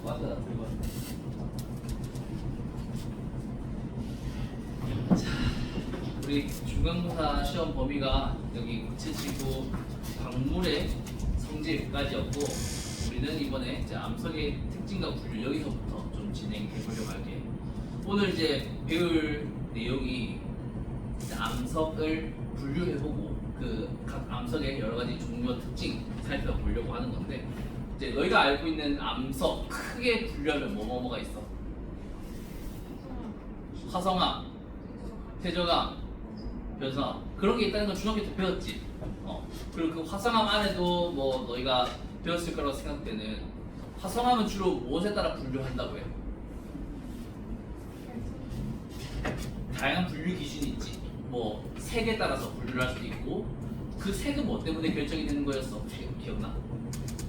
맞아, 들고 왔네. 자, 우리 중간고사 시험 범위가 여기 구체지구 광물의 성질까지였고, 우리는 이번에 이제 암석의 특징과 분류 여기서부터 좀 진행해 보려고 할게. 오늘 이제 배울 내용이 이제 암석을 분류해보고 그 각 암석의 여러 가지 종류 특징 살펴보려고 하는 건데, 이제 너희가 알고 있는 암석 크게 분류하면 뭐가 있어? 화성암, 태저암, 변성암 그런 게 있다는 건 중학교 때 배웠지. 그리고 그 화성암 안에도 뭐 너희가 배웠을 거라고 생각되는 화성암은 주로 무엇에 따라 분류한다고 해? 다양한 분류 기준이 있지. 뭐 색에 따라서 분류를 할 수도 있고, 그 색은 뭐 때문에 결정이 되는 거였어? 혹시 기억나?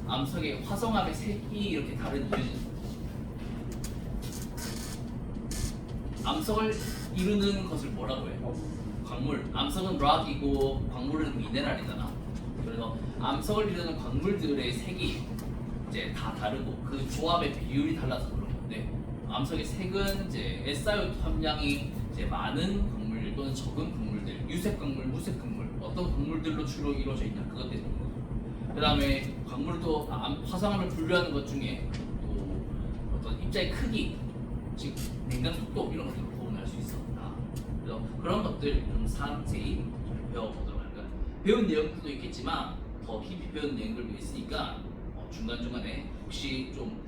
암석의 화성암의 색이 이렇게 다른 이유는 암석을 이루는 것을 뭐라고 해? 광물. 암석은 락이고 광물은 미네랄이잖아. 그래서 암석을 이루는 광물들의 색이 이제 다 다르고 그 조합의 비율이 달라서 그런 건데, 암석의 색은 이제 SiO2 함량이 이제 많은 광물들 또는 적은 광물들, 유색 광물, 무색 광물, 어떤 광물들로 주로 이루어져 있냐, 그것 때문에. 그 다음에 광물도 화성암을 분류하는 것 중에 또 어떤 입자의 크기, 즉 냉각 속도 이런 것들을 구분할 수 있어. 그래서 그런 것들 좀 상세히 좀 배워보도록 할까요? 배운 내용들도 있겠지만 더 깊이 배운 내용들도 있으니까 중간중간에 혹시 좀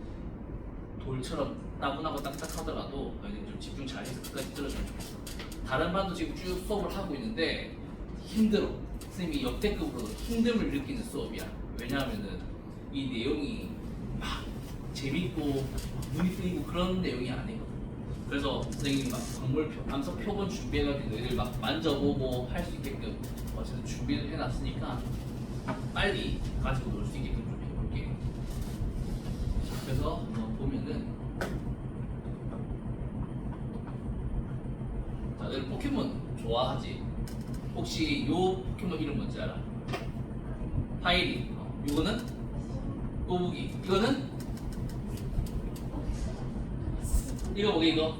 돌처럼 따분하고 딱딱하더라도 너희들 좀 집중 잘해서 끝까지 들어주면 좋겠어. 다른 반도 지금 쭉 수업을 하고 있는데 힘들어. 선생님이 역대급으로 힘듦을 느끼는 수업이야. 왜냐하면은 이 내용이 막 재밌고 눈이 뜨이고 그런 내용이 아니거든. 그래서 선생님이 막 암석 표본 준비해가지고 너희들 막 만져보고 할 수 있게끔 어쨌든 준비를 해놨으니까 빨리 가지고 놀 수 있게끔 좀 해볼게. 그래서 한번 보면은, 자, 너희 포켓몬 좋아하지? 혹시 요 포켓몬 이름 뭔지 알아? 파이리. 이거는 꼬부기. 이거는 이거 뭐게 이거?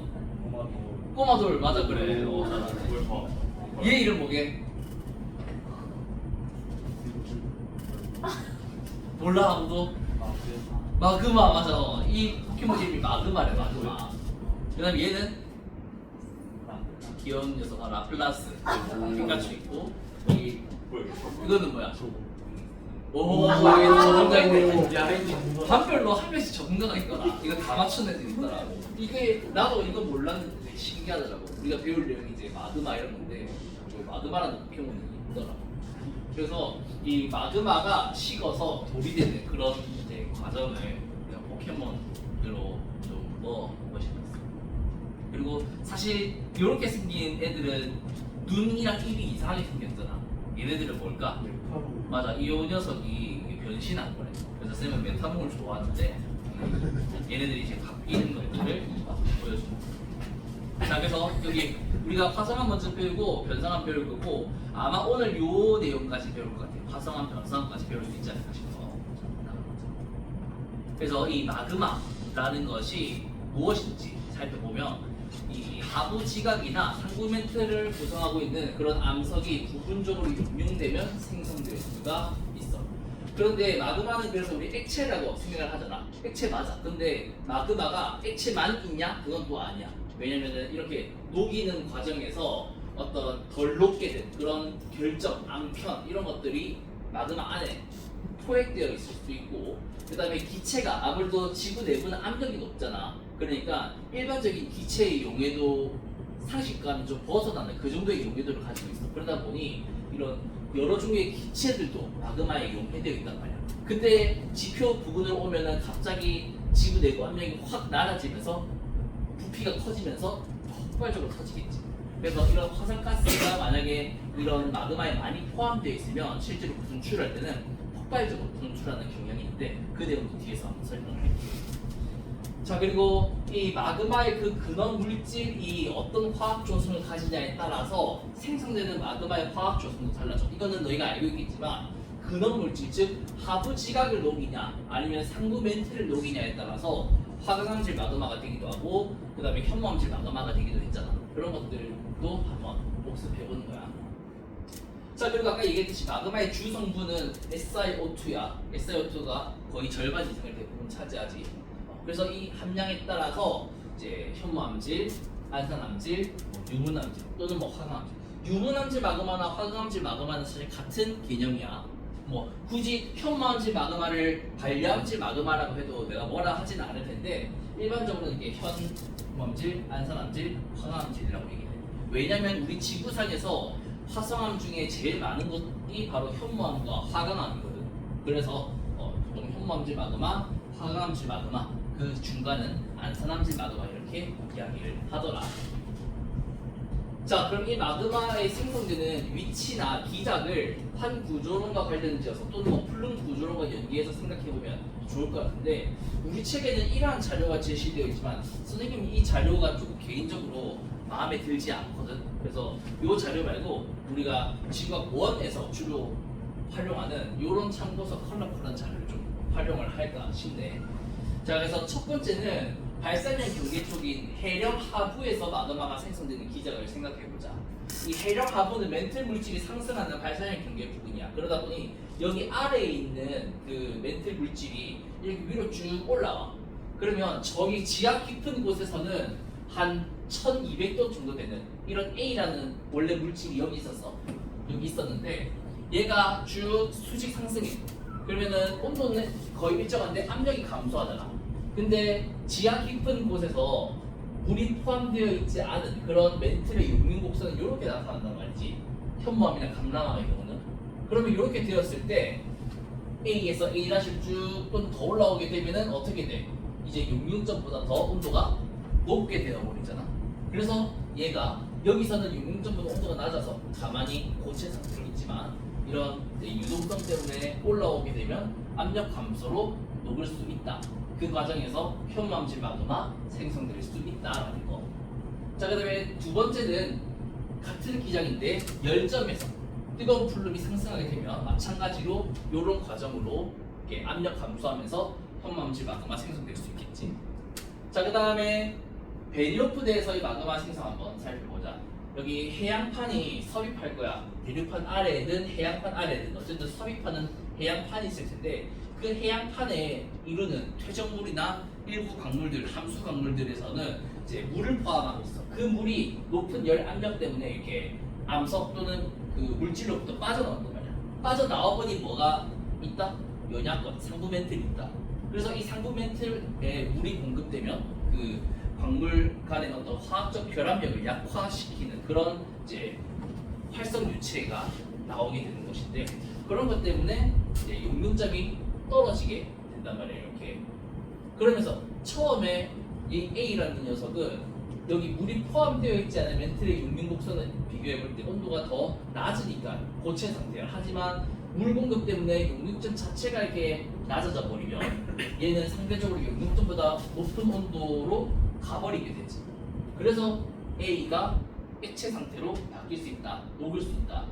꼬마돌. 맞아, 그래. 잘하네. 얘 이름 뭐게? 몰라 아무도? 마그마. 맞아. 이 포켓몬 이름이 마그마래. 마그마. 그 다음에 얘는 귀여운 녀석 라플라스. 피카츄 있고, 여기 이거는 뭐야? 오, 얘는 전문가 있네. 야, 반별로 한 명씩 전문가가 있더라. 이거 다 맞춘 애들 있더라. 이게 나도 이거 몰랐는데 되게 신기하더라고. 우리가 배울 내용이 이제 마그마 이런 건데, 마그마라는 포켓몬이 있더라. 그래서 이 마그마가 식어서 돌이 되는 그런 이제 과정을 포켓몬으로 좀 넣어보고 싶었어. 그리고 사실 이렇게 생긴 애들은 눈이랑 입이 이상하게 생겼잖아. 얘네들은 뭘까? 맞아, 이 녀석이 변신한 거래. 그래서 쌤은 메타몽을 좋아하는데 얘네들이 이제 바뀌는 것들을 보여줍니다. 자, 그래서 여기 우리가 화성암 먼저 배우고 변성암 배울 거고, 아마 오늘 요 내용까지 배울 것 같아요. 화성암, 변성암까지 배울 수 있지 않을까 싶어. 그래서 이 마그마라는 것이 무엇인지 살펴보면, 이 하부 지각이나 상부 멘트를 구성하고 있는 그런 암석이 부분적으로 용융되면 생성될 수가 있어. 그런데 마그마는 그래서 우리 액체라고 생각을 하잖아. 액체 맞아. 근데 마그마가 액체만 있냐? 그건 또 아니야. 왜냐면은 이렇게 녹이는 과정에서 어떤 덜 녹게 된 그런 결정, 앙편 이런 것들이 마그마 안에 포획되어 있을 수도 있고, 그 다음에 기체가 아무래도 지구 내부는 압력이 높잖아. 그러니까 일반적인 기체의 용해도 상식과는 좀 벗어나는 그 정도의 용해도를 가지고 있어. 그러다 보니 이런 여러 종류의 기체들도 마그마에 용해되어 있단 말이야. 근데 지표 부근으로 오면은 갑자기 지구 내부 압력이 확 낮아지면서 부피가 커지면서 폭발적으로 터지겠지. 그래서 이런 화산가스가 만약에 이런 마그마에 많이 포함되어 있으면 실제로 분출할 때는 폭발적으로 분출하는 경향이 있는데, 그 내용도 뒤에서 한번 설명을 할게요. 자 그리고 이 마그마의 그 근원 물질이 어떤 화학 조성을 가지냐에 따라서 생성되는 마그마의 화학 조성도 달라져. 이거는 너희가 알고 있겠지만 근원 물질 즉 하부 지각을 녹이냐 아니면 상부 멘틀을 녹이냐에 따라서 화강암질 마그마가 되기도 하고 그 다음에 현무암질 마그마가 되기도 했잖아. 그런 것들도 한번 복습해보는 거야. 자 그리고 아까 얘기했듯이 마그마의 주 성분은 SiO2야. SiO2가 거의 절반 이상을 대부분 차지하지. 그래서 이 함량에 따라서 이제 현무암질, 안산암질, 유문암질 또는 뭐 화강암질. 유문암질 마그마나 화강암질 마그마는 사실 같은 개념이야. 뭐 굳이 현무암질 마그마를 반려암질 마그마라고 해도 내가 뭐라 하진 않을 텐데 일반적으로 이게 현무암질, 안산암질, 화강암질이라고 얘기해. 왜냐면 우리 지구상에서 화성암 중에 제일 많은 것이 바로 현무암과 화강암이거든. 그래서 보통 현무암질 마그마, 화강암질 마그마, 그 중간은 안산암질 마그마 이렇게 이야기를 하더라. 자 그럼 이 마그마에 생성되는 위치나 기작을 한 구조론과 관련지어서 또는 뭐 플룸 구조론과 연계해서 생각해보면 좋을 것 같은데 우리 책에는 이러한 자료가 제시되어 있지만 선생님이 이 자료가 조금 개인적으로 마음에 들지 않거든. 그래서 이 자료 말고 우리가 지구학 1에서 주로 활용하는 이런 참고서 컬러풀한 자료를 좀 활용을 할까 싶네. 자 그래서 첫 번째는 발산형 경계 쪽인 해력 하부에서 마그마가 생성되는 기작을 생각해보자. 이 해력 하부는 멘틀 물질이 상승하는 발산형 경계 부분이야. 그러다 보니 여기 아래에 있는 그 멘틀 물질이 이렇게 위로 쭉 올라와. 그러면 저기 지하 깊은 곳에서는 한 1200도 정도 되는 이런 A라는 원래 물질이 여기 있었어. 여기 있었는데 얘가 쭉 수직 상승해. 그러면은 온도는 거의 일정한데 압력이 감소하잖아. 근데 지하 깊은 곳에서 물이 포함되어 있지 않은 그런 멘틀의 용융곡선은 이렇게 나타난단 말이지. 현무암이나 감람암의 경우는. 그러면 이렇게 되었을 때 A에서 A' 쭉 또는 더 올라오게 되면은 어떻게 돼? 이제 용융점보다 더 온도가 높게 되어버리잖아. 그래서 얘가 여기서는 용융점보다 온도가 낮아서 가만히 고체 상태로 있지만 이런 유동성 때문에 올라오게 되면 압력 감소로 녹을 수 있다. 그 과정에서 현무암질 마그마 생성될 수 있다라는 거. 자 그다음에 두 번째는 같은 기장인데 열점에서 뜨거운 플룸이 상승하게 되면 마찬가지로 이런 과정으로 이렇게 압력 감소하면서 현무암질 마그마 생성될 수 있겠지. 자 그다음에 베리오프대에서의 마그마 생성 한번 살펴보자. 여기 해양판이 섭입할 거야. 대륙판 아래든 해양판 아래든 어쨌든 섭입하는 해양판이 있을 텐데 그 해양판에 이루는 퇴적물이나 일부 강물들, 함수 강물들에서는 이제 물을 포함하고 있어. 그 물이 높은 열 압력 때문에 이렇게 암석 또는 그 물질로부터 빠져나온단 말이야. 빠져나와보니 뭐가 있다? 연약권, 상부 멘틀이 있다. 그래서 이 상부 멘틀에 물이 공급되면 그 광물 간의 어떤 화학적 결합력을 약화시키는 그런 이제 활성 유체가 나오게 되는 것인데 그런 것 때문에 이제 용융점이 떨어지게 된단 말이에요. 이렇게. 그러면서 처음에 이 A라는 녀석은 여기 물이 포함되어 있지 않은 멘틀의 용융곡선을 비교해 볼 때 온도가 더 낮으니까 고체 상태야. 하지만 물 공급 때문에 용융점 자체가 이렇게 낮아져 버리면 얘는 상대적으로 용융점보다 높은 온도로 가버리게 되지. 그래서 A가 액체 상태로 바뀔 수 있다. 녹을 수 있다.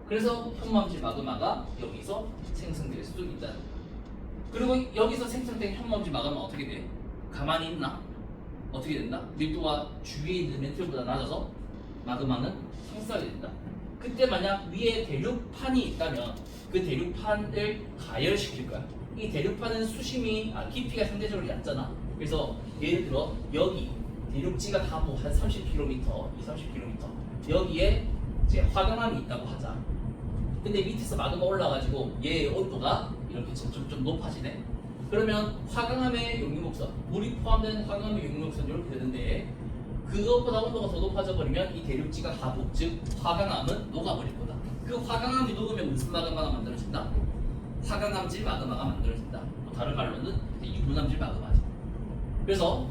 그래서 현무암질 마그마가 여기서 생성될 수 있다는 거야. 그리고 여기서 생성된 현무암질 마그마가 어떻게 돼? 가만히 있나? 어떻게 된다? 밀도가 주위에 있는 멘틀보다 낮아서 마그마는 상승하게 된다. 그때 만약 위에 대륙판이 있다면 그 대륙판을 가열시킬 거야. 이 대륙판은 깊이가 상대적으로 얕잖아. 그래서 예를 들어 여기 대륙지가 다 뭐 한 30km, 30km 여기에 이제 화강암이 있다고 하자. 근데 밑에서 마그마 올라가지고 얘의 온도가 이렇게 점점 좀 높아지네. 그러면 화강암의 용융곡선, 물이 포함된 화강암의 용융곡선 이렇게 되는데 그것보다 온도가 더 높아져 버리면 이 대륙지가 하부, 즉 화강암은 녹아버릴 거다. 그 화강암이 녹으면 무슨 마그마가 만들어진다? 화강암질 마그마가 만들어진다. 뭐 다른 말로는 유문암질 마그마지. 그래서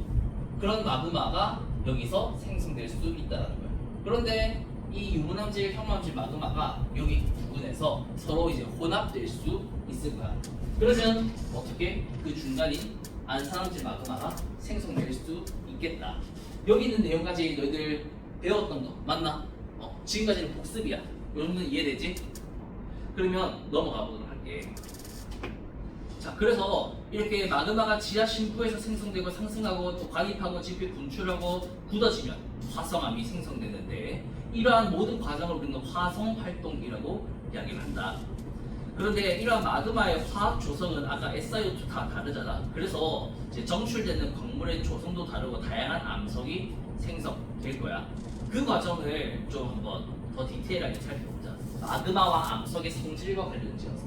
그런 마그마가 여기서 생성될 수 있다는 거예요. 그런데 이 유문암질, 현무암질 마그마가 여기 부분에서 서로 이제 혼합될 수 있을 거야. 그러면 어떻게 그 중간인 안산화질 마그마가 생성될 수 있겠다. 여기 있는 내용까지 너희들 배웠던 거 맞나? 지금까지는 복습이야. 요 정도는 이해되지? 그러면 넘어가 보도록 할게. 자, 그래서 이렇게 마그마가 지하 심부에서 생성되고 상승하고 또 관입하고 지표 분출하고 굳어지면 화성암이 생성되는데 이러한 모든 과정을 우리는 화성 활동이라고 이야기를 한다. 그런데 이러한 마그마의 화학 조성은 아까 SiO2 다 다르잖아. 그래서 이제 정출되는 광물의 조성도 다르고 다양한 암석이 생성될 거야. 그 과정을 좀 한번 더 디테일하게 살펴보자. 마그마와 암석의 성질과 관련지어서.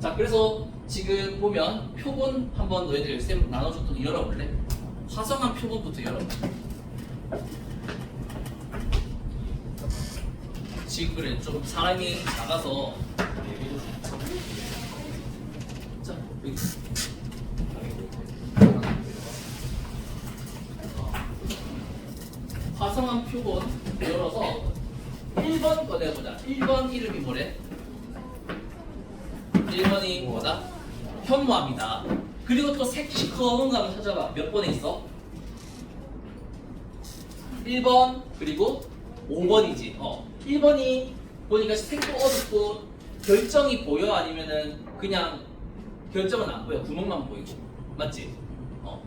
자, 그래서 지금 보면 표본 한번 너희들 쌤 나눠줬던 거 열어볼래? 화성암 표본부터 열어봐. 지금 그래 좀 사람이 작아서 자 여기 화성암 표본 열어서 1번 꺼내보자. 1번 이름이 뭐래? 1번이 뭐다? 현무암이다. 그리고 또 색시 검은 거 한번 찾아봐. 몇 번에 있어? 1번 그리고 5번이지. 1번이 보니까 색도 어둡고 결정이 보여? 아니면은 그냥 결정은 안 보여? 구멍만 보이고 맞지?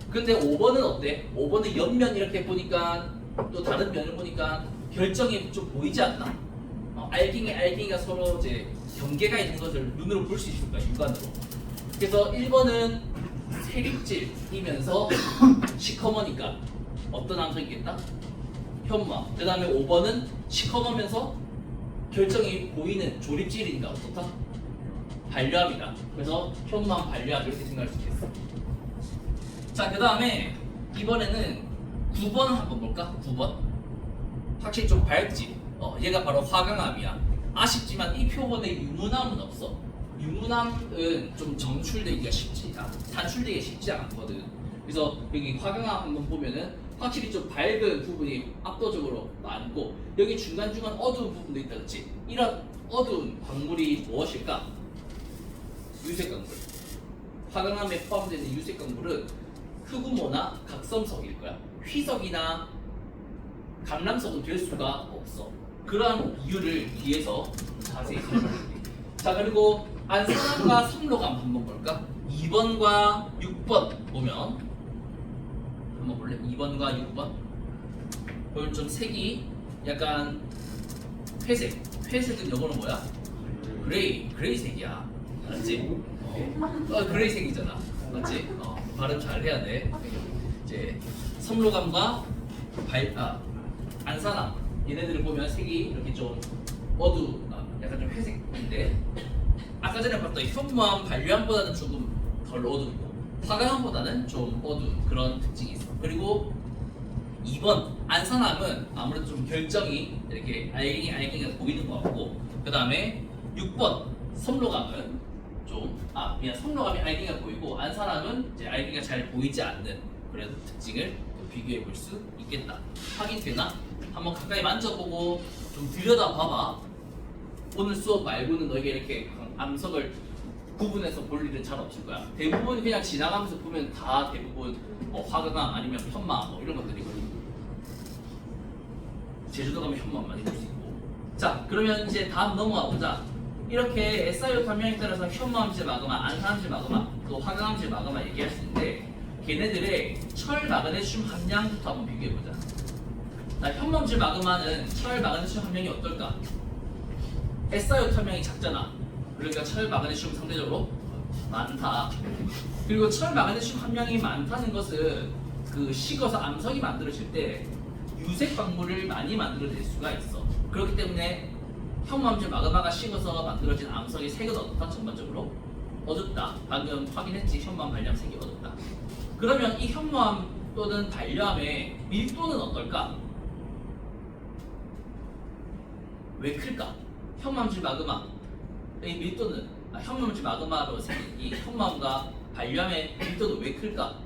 근데 5번은 어때? 5번은 옆면 이렇게 보니까 또 다른 면을 보니까 결정이 좀 보이지 않나? 알갱이가 서로 이제 경계가 있는 것을 눈으로 볼 수 있을 거야, 육안으로. 그래서 1번은 세립질이면서 시커머니까 어떤 암석이겠다? 현무암. 그 다음에 5번은 시커머면서 결정이 보이는 조립질이니까 어떻다? 반려암이다. 그래서 현무암, 반려암 이렇게 생각할 수 있겠어. 자, 그 다음에 이번에는 9번 한번 볼까? 9번. 확실히 좀 밝지? 얘가 바로 화강암이야. 아쉽지만 이 표본에 유문암은 없어. 유문암은 좀 정출되기가 산출되기가 쉽지 않거든. 그래서 여기 화강암 한번 보면은 확실히 좀 밝은 부분이 압도적으로 많고 여기 중간중간 어두운 부분도 있다, 그렇지? 이런 어두운 광물이 무엇일까? 유색 광물. 화강암에 포함되는 유색 광물은 흑우모나 각성석일 거야. 휘석이나 감람석은 될 수가 없어. 그러한 이유를 뒤에서 자세히 설명할게. 자, 그리고 안산암과 삼로암 한번 볼까? 2번과 6번 보면 한번 볼래? 2번과 6번 보면 좀 색이 약간 회색은 영어로 뭐야? 그레이색이야. 알았지? 그레이색이잖아. 맞지? 발음 잘 해야 돼. 이제 삼로암과 안산암 얘네들을 보면 색이 이렇게 좀 약간 좀 회색인데 아까 전에 봤던 현무암, 반려암보다는 조금 덜 어둡고 화강암보다는 좀 어두운 그런 특징이 있어. 그리고 2번 안산암은 아무래도 좀 결정이 이렇게 알갱이가 보이는 것 같고 그 다음에 6번 섬로감은 섬로감이 알갱이가 보이고 안산암은 이제 알갱이가 잘 보이지 않는 그런 특징을 비교해 볼 수 있겠다. 확인되나? 한번 가까이 만져보고 좀 들여다봐봐. 오늘 수업 말고는 너에게 이렇게 암석을 구분해서 볼 일은 잘 없을 거야. 대부분 그냥 지나가면서 보면 다 대부분 화강암 아니면 현무암 이런 것들이거든. 제주도 가면 현무암 많이 볼 수 있고. 자, 그러면 이제 다음 넘어가 보자. 이렇게 SiO2 함량에 따라서 현무암질 마그마, 안산암질 마그마, 또 화강암질 마그마 얘기할 수 있는데 걔네들의 철 마그네슘 함량부터 한번 비교해 보자. 자, 현무암질 마그마는 철 마그네슘 함량이 어떨까? SiO2 함량이 작잖아. 그러니까 철 마그네슘 상대적으로 많다. 그리고 철 마그네슘 함량이 많다는 것은 그 식어서 암석이 만들어질 때 유색 광물을 많이 만들어낼 수가 있어. 그렇기 때문에 현무암질 마그마가 식어서 만들어진 암석의 색은 어떻다? 전반적으로 어둡다. 방금 확인했지? 현무암, 반려암 색이 어둡다. 그러면 이 현무암 또는 반려암의 밀도는 어떨까? 왜 클까? 현무암질 마그마의 밀도는 현무암질 마그마로 생긴 이 현무암과 반려암의 밀도는 왜 클까?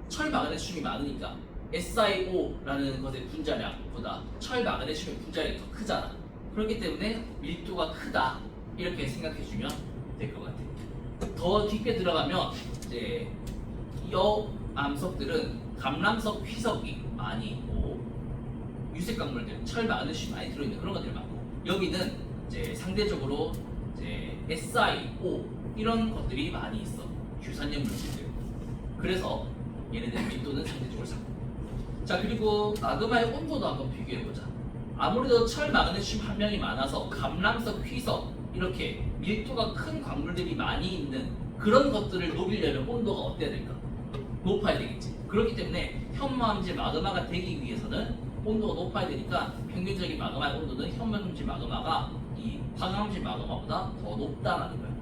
철 마그네슘이 많으니까 SiO라는 것의 분자량보다 철 마그네슘의 분자량이 더 크잖아. 그렇기 때문에 밀도가 크다 이렇게 생각해주면 될 것 같아. 더 깊게 들어가면 이제 이 암석들은 감람석, 휘석이 많이 있고 유색 광물들, 철, 마그네슘 많이 들어있는 그런 것들이 많고 여기는 이제 상대적으로 이제 SiO 이런 것들이 많이 있어. 규산염 물질들. 그래서 얘네들 밀도는 상대적으로 작고. 자 그리고 마그마의 온도도 한번 비교해보자. 아무래도 철, 마그네슘 함량이 많아서 감람석, 휘석 이렇게 밀도가 큰 광물들이 많이 있는 그런 것들을 녹이려면 온도가 어때야 될까? 높아야 되겠지. 그렇기 때문에 현무암질 마그마가 되기 위해서는 온도가 높아야 되니까 평균적인 마그마의 온도는 현무암질 마그마가 이 화강암질 마그마보다 더 높다라는 거야.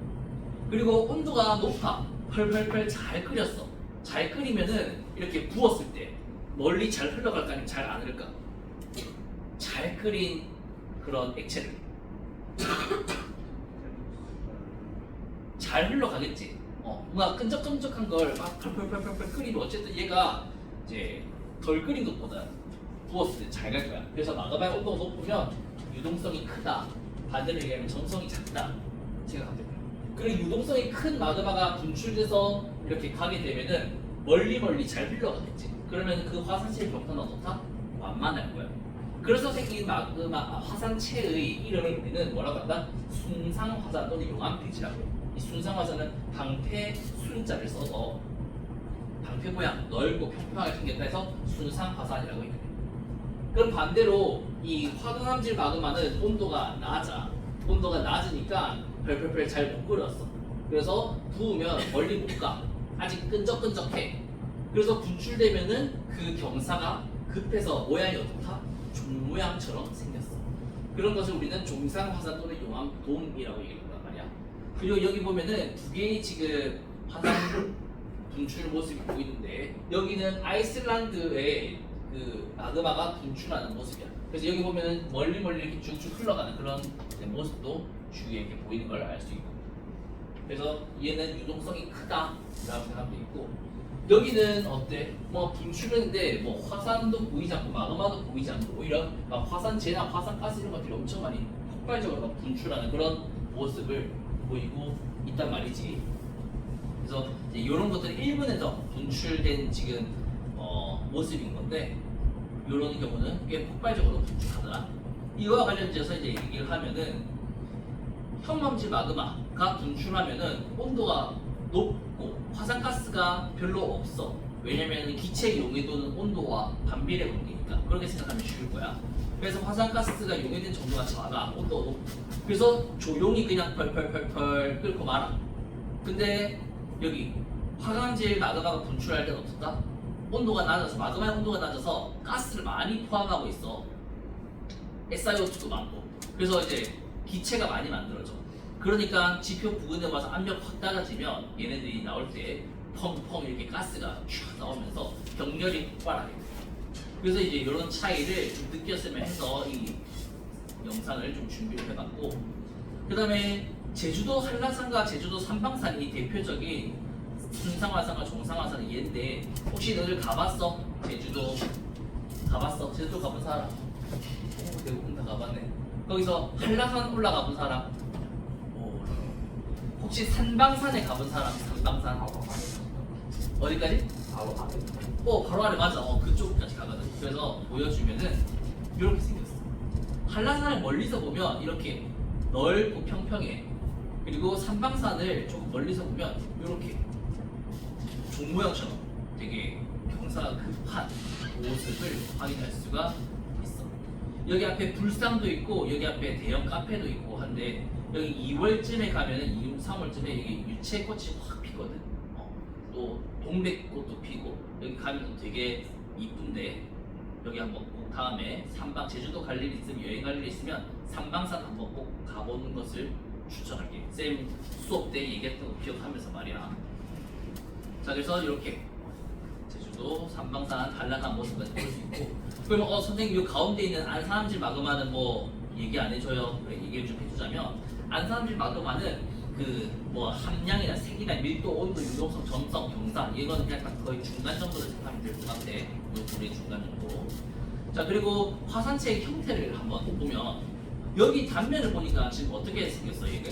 그리고 온도가 높아. 펄펄펄 잘 끓였어. 잘 끓이면은 이렇게 부었을 때 멀리 잘 흘러갈까 아니면 잘 안 흘러갈까? 잘 끓인 그런 액체를 잘 흘러가겠지. 뭔가 끈적끈적한 걸 막 펄펄펄펄 끓이면 어쨌든 얘가 이제 덜 끓인 것보다 부었을 때 잘 갈 거야. 그래서 마그마의 온도가 높으면 유동성이 크다. 반대로 얘기하면 점성이 작다. 생각하면 돼요. 그리고 유동성이 큰 마그마가 분출돼서 이렇게 가게 되면은 멀리 잘 흘러가겠지. 그러면 그 화산체의 경사는 어떻다? 완만할 거야. 그래서 생긴 마그마 화산체의 이름을 우리는 뭐라고 한다? 순상화산 또는 용암대지라고 해. 이 순상화산은 방패 순자를 써서 방패 모양 넓고 평평하게 생겼다 해서 순상화산이라고 얘기해. 그럼 반대로 이 화강암질 마그마는 온도가 낮아. 온도가 낮으니까 펄펄펄 잘 못 끓였어. 그래서 부으면 멀리 못 가. 아직 끈적끈적해. 그래서 분출되면은 그 경사가 급해서 모양이 어떻다? 종 모양처럼 생겼어. 그런 것을 우리는 종상화산 또는 용암돔이라고 얘기한단 말이야. 그리고 여기 보면은 두 개의 지금 화산 분출 모습이 보이는데 여기는 아이슬란드의 그 마그마가 분출하는 모습이야. 그래서 여기 보면은 멀리 이렇게 쭉쭉 흘러가는 그런 모습도 주위에 이렇게 보이는 걸 알 수 있고. 그래서 얘는 유동성이 크다라고 생각하면 있고 여기는 어때? 뭐 분출했는데 뭐 화산도 보이지 않고 마그마도 보이지 않고 오히려 막 화산재나 화산가스 이런 것들이 엄청 많이 폭발적으로 막 분출하는 그런 모습을 보이고 있단 말이지. 그래서 이제 이런 것들이 일본에서 분출된 지금 모습인 건데 이런 경우는 꽤 폭발적으로 분출하더라. 이거와 관련돼서 이제 얘기를 하면은 현무암질 마그마가 분출하면은 온도가 높고 화산가스가 별로 없어. 왜냐면 기체의 용해도는 온도와 반비례 관계니까 그렇게 생각하면 쉬울 거야. 그래서 화산가스가 용해된 정도가 작아. 온도가 높고 그래서 조용히 그냥 펄펄펄펄 끓고 말아. 근데 여기 화강암질 마그마가 분출할 때는 어떻다? 온도가 낮아서 마그마의 온도가 낮아서 가스를 많이 포함하고 있어. SiO2도 많고. 그래서 이제 기체가 많이 만들어져. 그러니까 지표 부근에 와서 압력 확 낮아지면 얘네들이 나올 때 펑펑 이렇게 가스가 쫙 나오면서 격렬히 폭발하게 돼. 그래서 이제 이런 차이를 좀 느꼈으면 해서 이 영상을 좀 준비를 해봤고 그 다음에 제주도 한라산과 제주도 삼방산이 대표적인 순상화산과 종상화산은 얘인데 혹시 너희들 가봤어? 제주도 가봤어? 제주도 가본 사람? 대부분 다 가봤네. 거기서 한라산 올라가본 사람? 혹시 산방산에 가본 사람? 산방산? 어디까지? 바로 아래 맞아. 그쪽까지 가거든. 그래서 보여주면은 이렇게 생겼어. 한라산을 멀리서 보면 이렇게 넓고 평평해. 그리고 산방산을 조금 멀리서 보면 이렇게 종 모양처럼 되게 경사가 급한 모습을 확인할 수가 있어. 여기 앞에 불상도 있고 여기 앞에 대형 카페도 있고 한데 여기 2월쯤에 가면은 2, 3월쯤에 여기 유채꽃이 확 피거든. 또 동백꽃도 피고 여기 가면 되게 이쁜데 여기 한번 꼭 다음에 제주도 갈 일 있으면 여행 갈 일 있으면 삼방산 한번 꼭 가보는 것을 추천할게. 쌤 수업 때 얘기했던 거 기억하면서 말이야. 자 그래서 이렇게 제주도 삼방산 한라산 모습을 볼 수 있고 그러면 선생님 이 가운데 있는 안산암질 마그마는 뭐 얘기 안 해줘요? 그래 얘기를 좀 해주자면 안산암질 마그마는 그 뭐 함량이나 색이나 밀도, 온도, 유동성, 점성, 경사 이거는 그냥 딱 거의 중간 정도를 생각하면 될 것 같아. 이 둘의 중간 정도. 자 그리고 화산체의 형태를 한번 보면 여기 단면을 보니까 지금 어떻게 생겼어 얘가?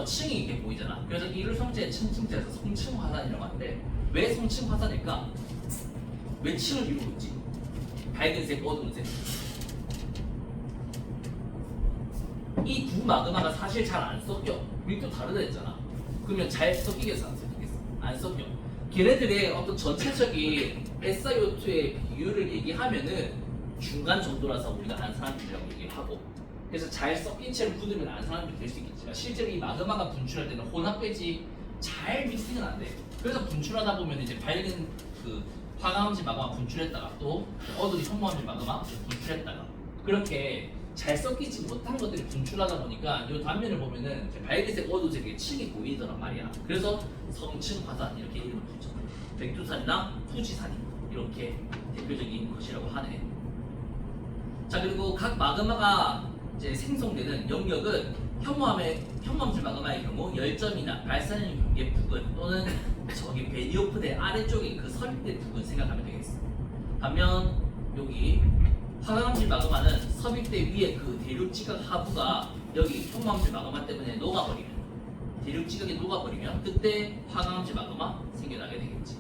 층이 이렇게 보이잖아. 그래서 이를 성체 층층체에서 성층화산이라고 하는데 왜 성층 화산일까? 왜 층을 이루고 있지? 밝은색, 어두운색. 이 두 마그마가 사실 잘 안 섞여. 밀도 다르다 했잖아. 그러면 잘 섞이겠어, 안 섞이겠어? 안 섞여. 걔네들의 어떤 전체적인 SiO2의 비율을 얘기하면은 중간 정도라서 우리가 안산화물이라고 얘기를 하고, 그래서 잘 섞인 채로 굳으면 안산화물이 될 수 있겠지만 실제로 이 마그마가 분출할 때는 혼합되지 잘 믹싱은 안 돼. 그래서 분출하다 보면 이제 밝은 그 화강암지 마그마 분출했다가 또 어두운 현무암지 마그마 분출했다가 그렇게 잘 섞이지 못한 것들이 분출하다 보니까 이 단면을 보면은 밝은색, 어두운색의 층이 보이더란 말이야. 그래서 성층 화산 이렇게 이름을 붙여. 백두산이나 후지산이 이렇게 대표적인 것이라고 하네. 자, 그리고 각 마그마가 이제 생성되는 영역은 현무암질 마그마의 경우 열점이나 발산형 경계 부근 또는 저기 베니오프대 아래쪽인 그 서립대 부근 생각하면 되겠어. 반면 여기 화강암질 마그마는 섭입대 위에 그 대륙 지각 하부가 여기 현무암질 마그마 때문에 녹아버리면, 대륙 지각이 녹아버리면 그때 화강암질 마그마 생겨나게 되겠지.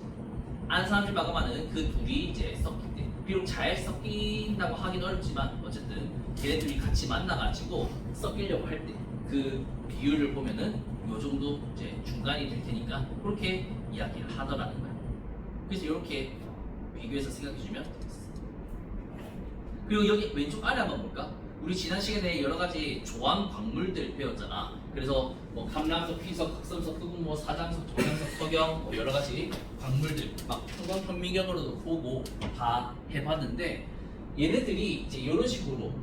안산암질 마그마는 그 둘이 이제 섞일 때, 비록 잘 섞인다고 하긴 어렵지만 어쨌든 걔네들이 같이 만나가지고 섞이려고 할 때 그 비율을 보면은 요 정도 이제 중간이 될 테니까 그렇게 이야기를 하더라는 거야. 그래서 이렇게 비교해서 생각해주면 되겠어. 그리고 여기 왼쪽 아래 한번 볼까? 우리 지난 시간에 여러 가지 조항 광물들 배웠잖아. 그래서 뭐 감람석, 피석, 각섬석, 흑운모, 사장석, 도량석, 석영 뭐 여러 가지 광물들 막 평광 현미경으로도 보고 다 해봤는데 얘네들이 이제 이런 식으로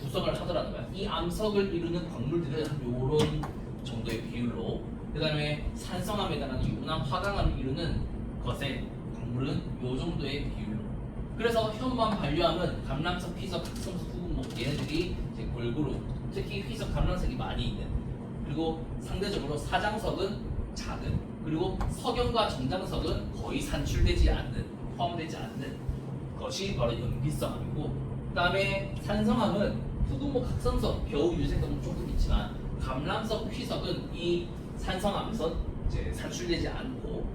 구성을 하더라는 거야. 이 암석을 이루는 광물들은 한 요런 정도의 비율로, 그 다음에 산성암에 해당하는 유문암, 화강암을 이루는 것의 광물은 요 정도의 비율로. 그래서 현무암, 반류암은 감람석, 피석, 각성석, 흑운목 얘네들이 이제 골고루, 특히 피석, 감람석이 많이 있는, 그리고 상대적으로 사장석은 작은, 그리고 석영과 정장석은 거의 산출되지 않는, 포함되지 않는 것이 바로 연비성암이고, 그 다음에 산성암은 흑운목, 각성석, 겨우 유색성은 조금 있지만 감람석, 휘석은 이 산성암에서 이제 산출되지 않고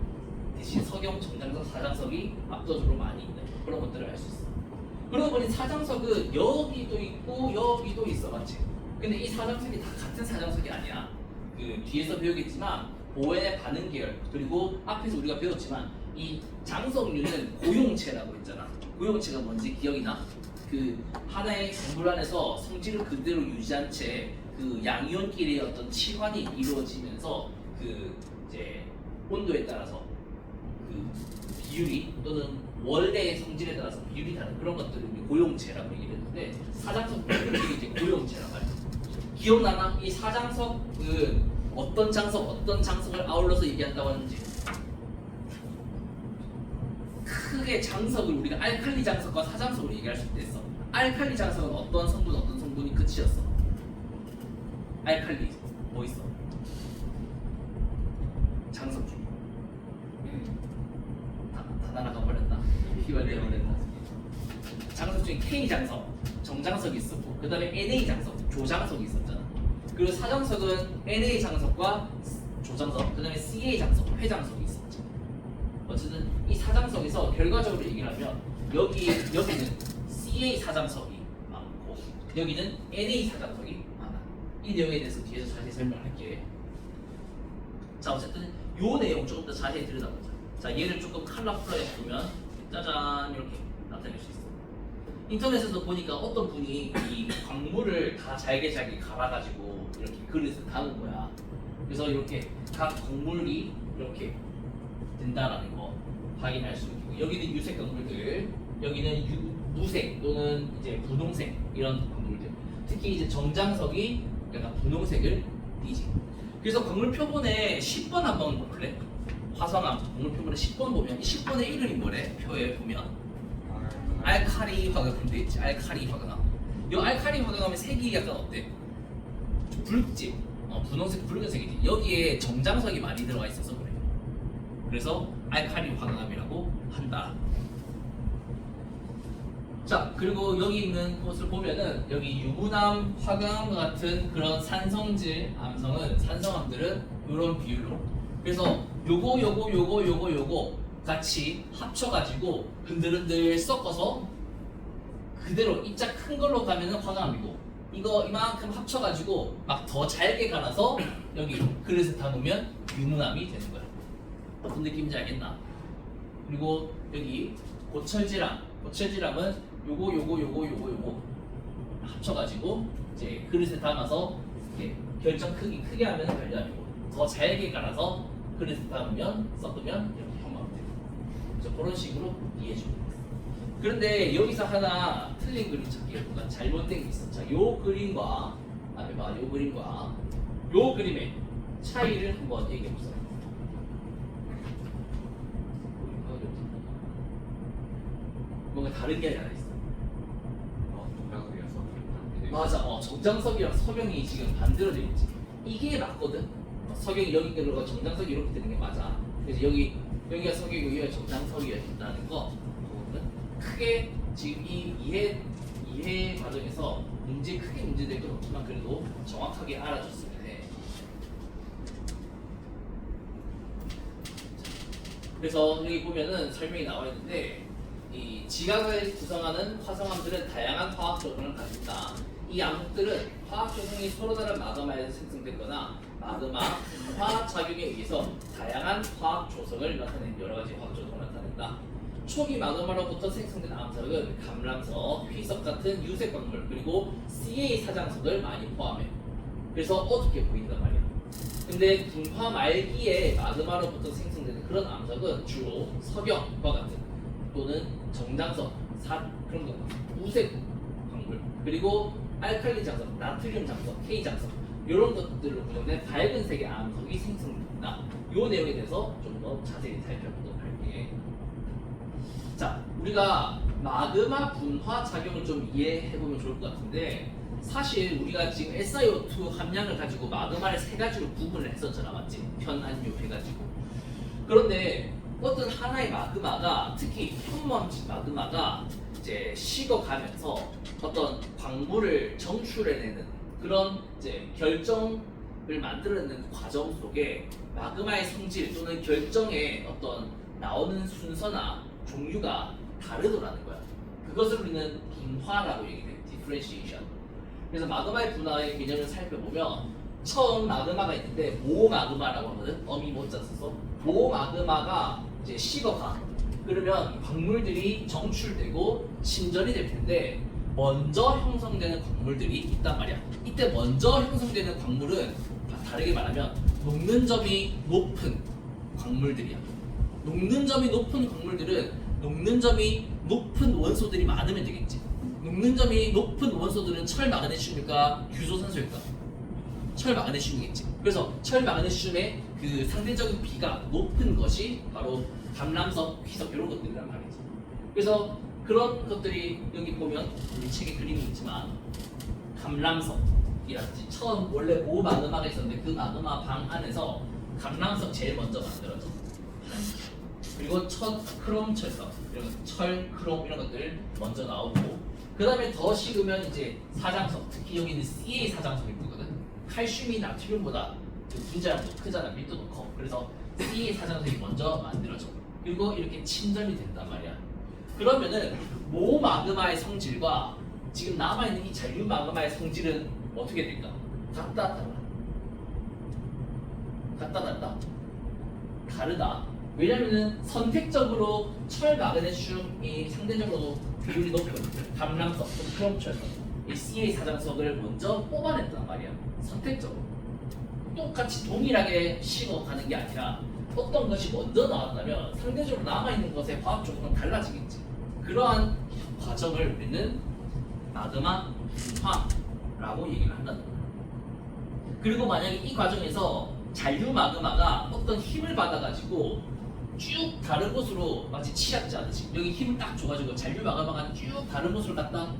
대신 석영, 정장석, 사장석이 압도적으로 많이 있는 그런 것들을 알 수 있어. 그러고 보니 사장석은 여기도 있고 여기도 있어, 맞지? 근데 이 사장석이 다 같은 사장석이 아니야. 그 뒤에서 배우겠지만 보헤 반응 계열, 그리고 앞에서 우리가 배웠지만 이 장석류는 고용체라고 했잖아. 고용체가 뭔지 기억이 나? 그 하나의 성분 안에서 성질을 그대로 유지한 채 그 양이온끼리의 어떤 치환이 이루어지면서 그 이제 온도에 따라서 그 비율이 또는 원래의 성질에 따라서 비율이 다른 그런 것들을 우리 고용체라고 얘기를 했는데 사장석이 이제 고용체란 말이야. 기억나나? 이 사장석은 어떤 장석을 아울러서 얘기한다고 하는지. 크게 장석을 우리가 알칼리 장석과 사장석으로 얘기할 수 있댔어. 알칼리 장석은 어떤 성분이 끝이었어. 알칼리 뭐 있어? 장석 중에 다 날아가 버렸나? 휘발되어 버렸나? 장석 중에 K 장석, 정장석이 있었고, 그 다음에 NA 장석, 조장석이 있었잖아. 그리고 사장석은 NA 장석과 조장석, 그 다음에 CA 장석, 회장석이 있었지. 어쨌든 이 사장석에서 결과적으로 얘기를 하면 여기는 CA 사장석이 많고 여기는 NA 사장석이 많아. 이 내용에 대해서 뒤에서 자세히 설명할게. 자, 어쨌든 요 내용 조금 더 자세히 들여다보자. 자, 얘를 조금 컬러풀하게 보면 짜잔 이렇게 나타낼 수 있어. 인터넷에서 보니까 어떤 분이 이 광물을 다 잘게 갈아가지고 이렇게 그릇에 담은 거야. 그래서 이렇게 각 광물이 이렇게 된다라는 거 확인할 수 있고, 여기는 유색 광물들, 여기는 무색 또는 이제 분홍색 이런 광물들, 특히 이제 정장석이 약간 분홍색을 띠지. 그래서 광물 표본에 10번 한번 볼래? 화성암 광물 표본에 10번 보면 이 10번의 이름이 뭐래? 표에 보면 알칼리 화강암 돼 있지. 알칼리 화강암. 이 알칼리 화강암의 색이 약간 어때? 붉지. 분홍색, 붉은색이지. 여기에 정장석이 많이 들어가 있어서 그래. 그래서 알칼리 화강암이라고 한다. 자, 그리고 여기 있는 것을 보면은 여기 유부남, 화강암 같은 그런 산성질 암성은 산성암들은 이런 비율로 그래서 요거 같이 합쳐가지고 흔들흔들 섞어서 그대로 입자 큰 걸로 가면은 화강암이고 이거 이만큼 합쳐가지고 막 더 잘게 갈아서 여기 그릇에 담으면 유문암이 되는 거야. 어떤 느낌인지 알겠나? 그리고 여기 고철지람은 요거 합쳐가지고 이제 그릇에 담아서 이렇게 결정 크게 하면 별량이고 더 잘게 갈아서 그릇에 담으면 섞으면 이렇게 형광 되고 그래서 그런 식으로 이해해 주면 됩니다. 그런데 여기서 하나 틀린 그림 찾기가 잘못된 게 있어. 자, 요 그림과 앞에 봐, 요 그림과 요 그림의 차이를 한번 얘기해 보세요. 뭔가 다른 게 하나 있어. 맞아, 정장석이랑 서경이 지금 반대로 되어 있지. 이게 맞거든. 서경이 여기 들어가 정장석이 이렇게 되는 게 맞아. 그래서 여기가 석이고 여기가 정장석이었다는 거. 크게 지금 이 이해 과정에서 크게 문제될 건 없지만 그래도 정확하게 알아줬으면 해. 그래서 여기 보면은 설명이 나와 있는데 이 지각을 구성하는 화성암들은 다양한 화학 조성을 가진다. 이 암흑들은 화학 조성이 서로 다른 마그마에서 생성됐거나 마그마 분화 작용에 의해서 다양한 화학 조성을 나타낸 여러 가지 화학 조성을 나타낸다. 초기 마그마로부터 생성된 암석은 감람석, 휘석 같은 유색 광물 그리고 CA 사장석을 많이 포함해. 그래서 어둡게 보인단 말이야. 근데 분화 말기에 마그마로부터 생성되는 그런 암석은 주로 석영과 같은 또는 정장석, 그런 거, 우색 광물 그리고 알칼리 장석, 나트륨 장석, K 장석 이런 것들로 구성된 밝은 색의 암석이 생성된다. 이 내용에 대해서 좀 더 자세히 살펴보도록 할게. 자, 우리가 마그마 분화 작용을 좀 이해해보면 좋을 것 같은데 사실 우리가 지금 SiO2 함량을 가지고 마그마를 세 가지로 구분을 했었잖아, 맞지? 현안류 해가지고. 그런데 어떤 하나의 마그마가 특히 현먼지 마그마가 이제 식어가면서 어떤 광물을 정출해내는 그런 이제 결정을 만들어내는 과정 속에 마그마의 성질 또는 결정의 어떤 나오는 순서나 종류가 다르더라는 거야. 그것을 우리는 분화라고 얘기해. differentiation. 그래서 마그마의 분화의 개념을 살펴보면 처음 마그마가 있는데 모마그마라고 하거든. 어미 모자 써서 모마그마가 이제 식어가. 그러면 광물들이 정출되고 침전이 될 텐데 먼저 형성되는 광물들이 있단 말이야. 이때 먼저 형성되는 광물은 다르게 말하면 녹는 점이 높은 광물들이야. 녹는 점이 높은 광물들은 녹는 점이 높은 원소들이 많으면 되겠지. 녹는 점이 높은 원소들은 철, 마그네슘일까? 규소산소일까? 철, 마그네슘이겠지. 그래서 철, 마그네슘의 그 상대적인 비가 높은 것이 바로 감람석, 휘석 이런 것들이란 말이지. 그래서 그런 것들이 여기 보면 우리 책에 그림이 있지만 감람석이라든지 처음 원래 모마그마가 있었는데 그 마그마 방 안에서 감람석 제일 먼저 만들어져. 그리고 첫 크롬 철석, 이런 철, 크롬 이런 것들 먼저 나오고 그 다음에 더 식으면 이제 사장석, 특히 여기 있는 CA 사장석이 있거든. 칼슘이 나트륨보다 그 분자량도 크잖아, 밀도도 커. 그래서 CA 사장석이 먼저 만들어져. 그리고 이렇게 침전이 된단 말이야. 그러면은 모마그마의 성질과 지금 남아있는 이 잔류 마그마의 성질은 어떻게 될까? 같다, 달라? 같다, 달라? 다르다. 왜냐면은 선택적으로 철, 마그네슘이 상대적으로 비율이 높은 감람석, 크롬철석, 이 CA 사장석을 먼저 뽑아냈단 말이야. 선택적으로. 똑같이 동일하게 식어가는 게 아니라 어떤 것이 먼저 나왔다면 상대적으로 남아있는 것의 화학 조건은 달라지겠지. 그러한 과정을 우리는 마그마 분화라고 얘기를 한다는 거야. 그리고 만약에 이 과정에서 잔류 마그마가 어떤 힘을 받아가지고 쭉 다른 곳으로 마치 치닫지 않듯이 여기 힘을 딱 줘가지고 잔류 마그마가 쭉 다른 곳으로 갔다.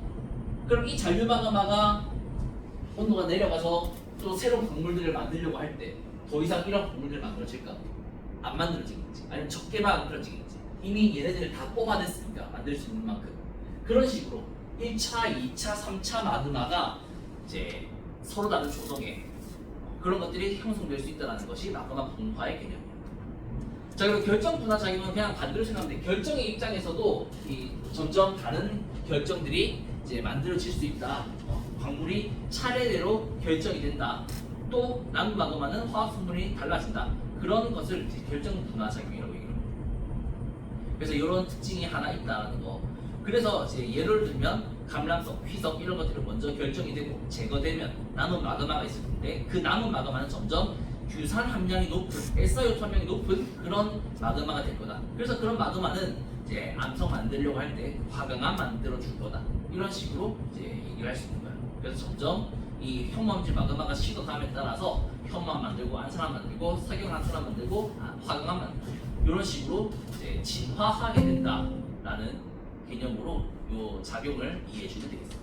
그럼 이 잔류 마그마가 온도가 내려가서 또 새로운 광물들을 만들려고 할 때 더 이상 이런 광물들을 만들어질까? 안 만들어지겠지. 아니면 적게만 만들어지겠지. 이미 얘네들을 다 뽑아냈으니까 만들 수 있는 만큼. 그런 식으로 1차, 2차, 3차 마그마가 이제 서로 다른 조성에 그런 것들이 형성될 수 있다는 것이 마그마 분화의 개념이에요. 자, 그리고 결정 분화 작용은 그냥 반대로 생각하면 돼. 결정의 입장에서도 점점 다른 결정들이 이제 만들어질 수 있다. 광물이 차례대로 결정이 된다. 또 남은 마그마는 화학 성분이 달라진다. 그런 것을 이제 결정 분화 작용이라고 얘기해요. 그래서 이런 특징이 하나 있다는 거. 그래서 이제 예를 들면 감람석, 휘석 이런 것들이 먼저 결정이 되고 제거되면 남은 마그마가 있을 텐데 그 남은 마그마는 점점 규산 함량이 높은, SiO2 함량이 높은 그런 마그마가 될 거다. 그래서 그런 마그마는 이제 암석 만들려고 할 때 화강암 만들어 줄 거다. 이런 식으로 이제 얘기를 할 수 있는 거야. 그래서 점점 이 현무암질 마그마가 식어감에 따라서 현무암 만들고 안산암 만들고 석영안산암 만들고 화강암 만들고 이런 식으로 이제 진화하게 된다라는 개념으로 이 작용을 이해해 주면 되겠습니다.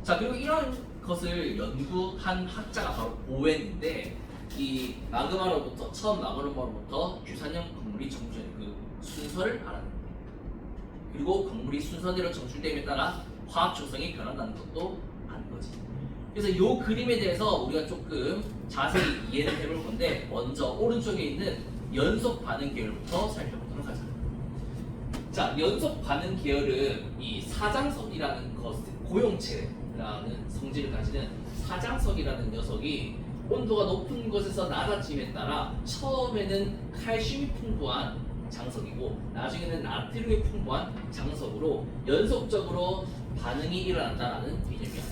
자, 그리고 이런 것을 연구한 학자가 바로 보웬인데 이 마그마로부터 처음 마그마로부터 유산형 광물이 정출되는 그 순서를 알아냅니다. 그리고 광물이 순서대로 정출됨에 따라 화학 조성이 변한다는 것도 아는 거지. 그래서 이 그림에 대해서 우리가 조금 자세히 이해를 해볼 건데 먼저 오른쪽에 있는 연속 반응 계열부터 살펴보도록 하자. 자, 연속 반응 계열은 이 사장석이라는 것, 고용체라는 성질을 가지는 사장석이라는 녀석이 온도가 높은 곳에서 낮아짐에 따라 처음에는 칼슘이 풍부한 장석이고 나중에는 나트륨이 풍부한 장석으로 연속적으로 반응이 일어난다는 개념이야.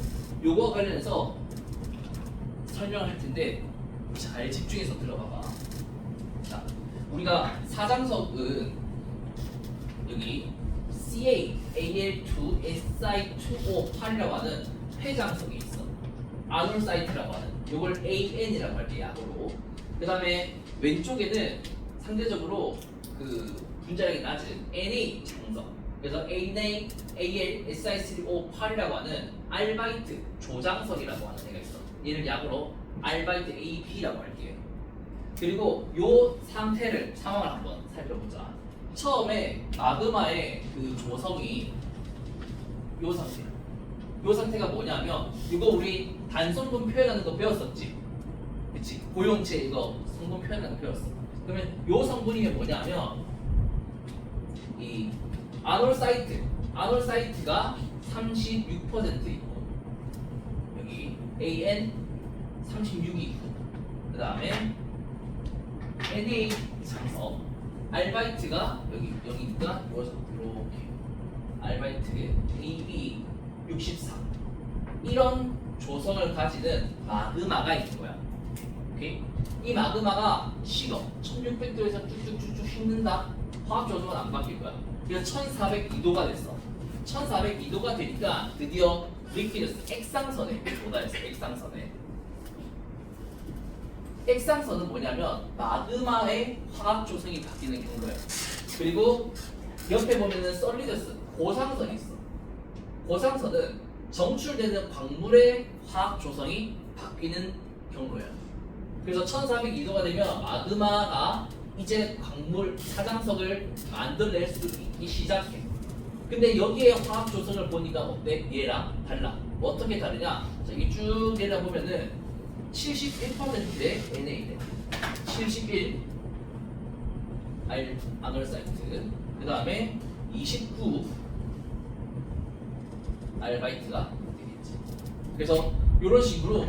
요거 관련해서 설명을 할 텐데 잘 집중해서 들어봐봐. 자, 우리가 사장석은 여기 CaAl2Si2O8이라고 하는 폐장석이 있어. 아놀사이트라고 하는 요걸 AN이라고 할게 약으로. 그 다음에 왼쪽에는 상대적으로 그 분자량이 낮은 Na 장석. 그래서 AlSi3O8이라고 하는 알바이트 조장석이라고 하는 애가 있어. 얘를 약으로 알바이트 AP라고 할게요. 그리고 요 상황을 한번 살펴보자. 처음에 마그마의 그 조성이 요 상태야. 요 상태가 뭐냐면 이거 우리 단성분 표현하는 거 배웠었지? 그치? 고용체 이거 성분 표현하는 거 배웠어. 그러면 요 성분이 뭐냐면 이 아놀사이트가 36% 있고 여기 AN 36이 있고 그 다음에 Na 장석 알바이트가 여기니까 이렇게 알바이트 AB 64 이런 조성을 가지는 마그마가 있는 거야. 오케이? 이 마그마가 식어 1600도에서 쭉쭉쭉쭉 식는다. 화학 조성은 안 바뀔 거야. 그래서 1402도가 됐어. 1402도가 되니까 드디어 리퀴드 액상선에 도달했어. 액상선은 뭐냐면 마그마의 화학 조성이 바뀌는 경우야. 그리고 옆에 보면은 솔리드스 고상선이 있어. 고상선은 정출되는 광물의 화학 조성이 바뀌는 경로야. 그래서 1402도가 되면 마그마가 이제 광물 사장석을 만들어낼 수 있기 시작해. 근데 여기에 화학 조성을 보니까 어때? 얘랑 달라. 어떻게 다르냐? 자, 여기 쭉 내려보면은 71%의 NA래. 71 아놀사이트. 그 다음에 29 알바이트가 되겠지. 그래서 이런 식으로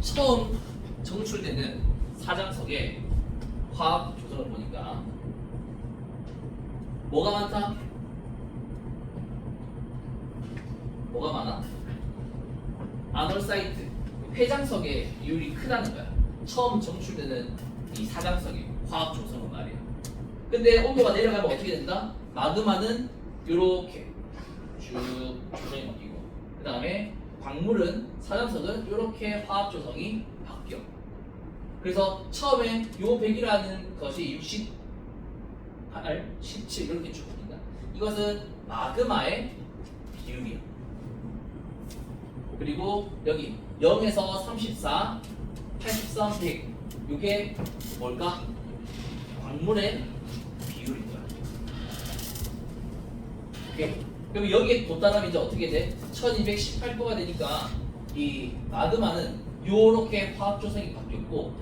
처음 정출되는 사장석의 화학 조성을 보니까 뭐가 많다? 뭐가 많아? 아놀사이트 폐장석의 비율이 크다는 거야. 처음 정출되는 이 사장석의 화학 조성은 말이야. 근데 온도가 내려가면 어떻게 된다? 마그마는 이렇게 쭉 조성이 바뀌고 그 다음에 광물은 사장석은 이렇게 화학 조성이 바뀌어. 그래서 처음에 요 100이라는 것이 68, 17 이렇게 쭉 바뀐다. 이것은 마그마의 비율이야. 그리고 여기 0에서 34, 83, 100 이게 뭘까? 광물의 비율인 거야. 오케이? 그럼 여기에 도달하면 이제 어떻게 돼? 1218도가 되니까 이 마그마는 요렇게 화학 조성이 바뀌었고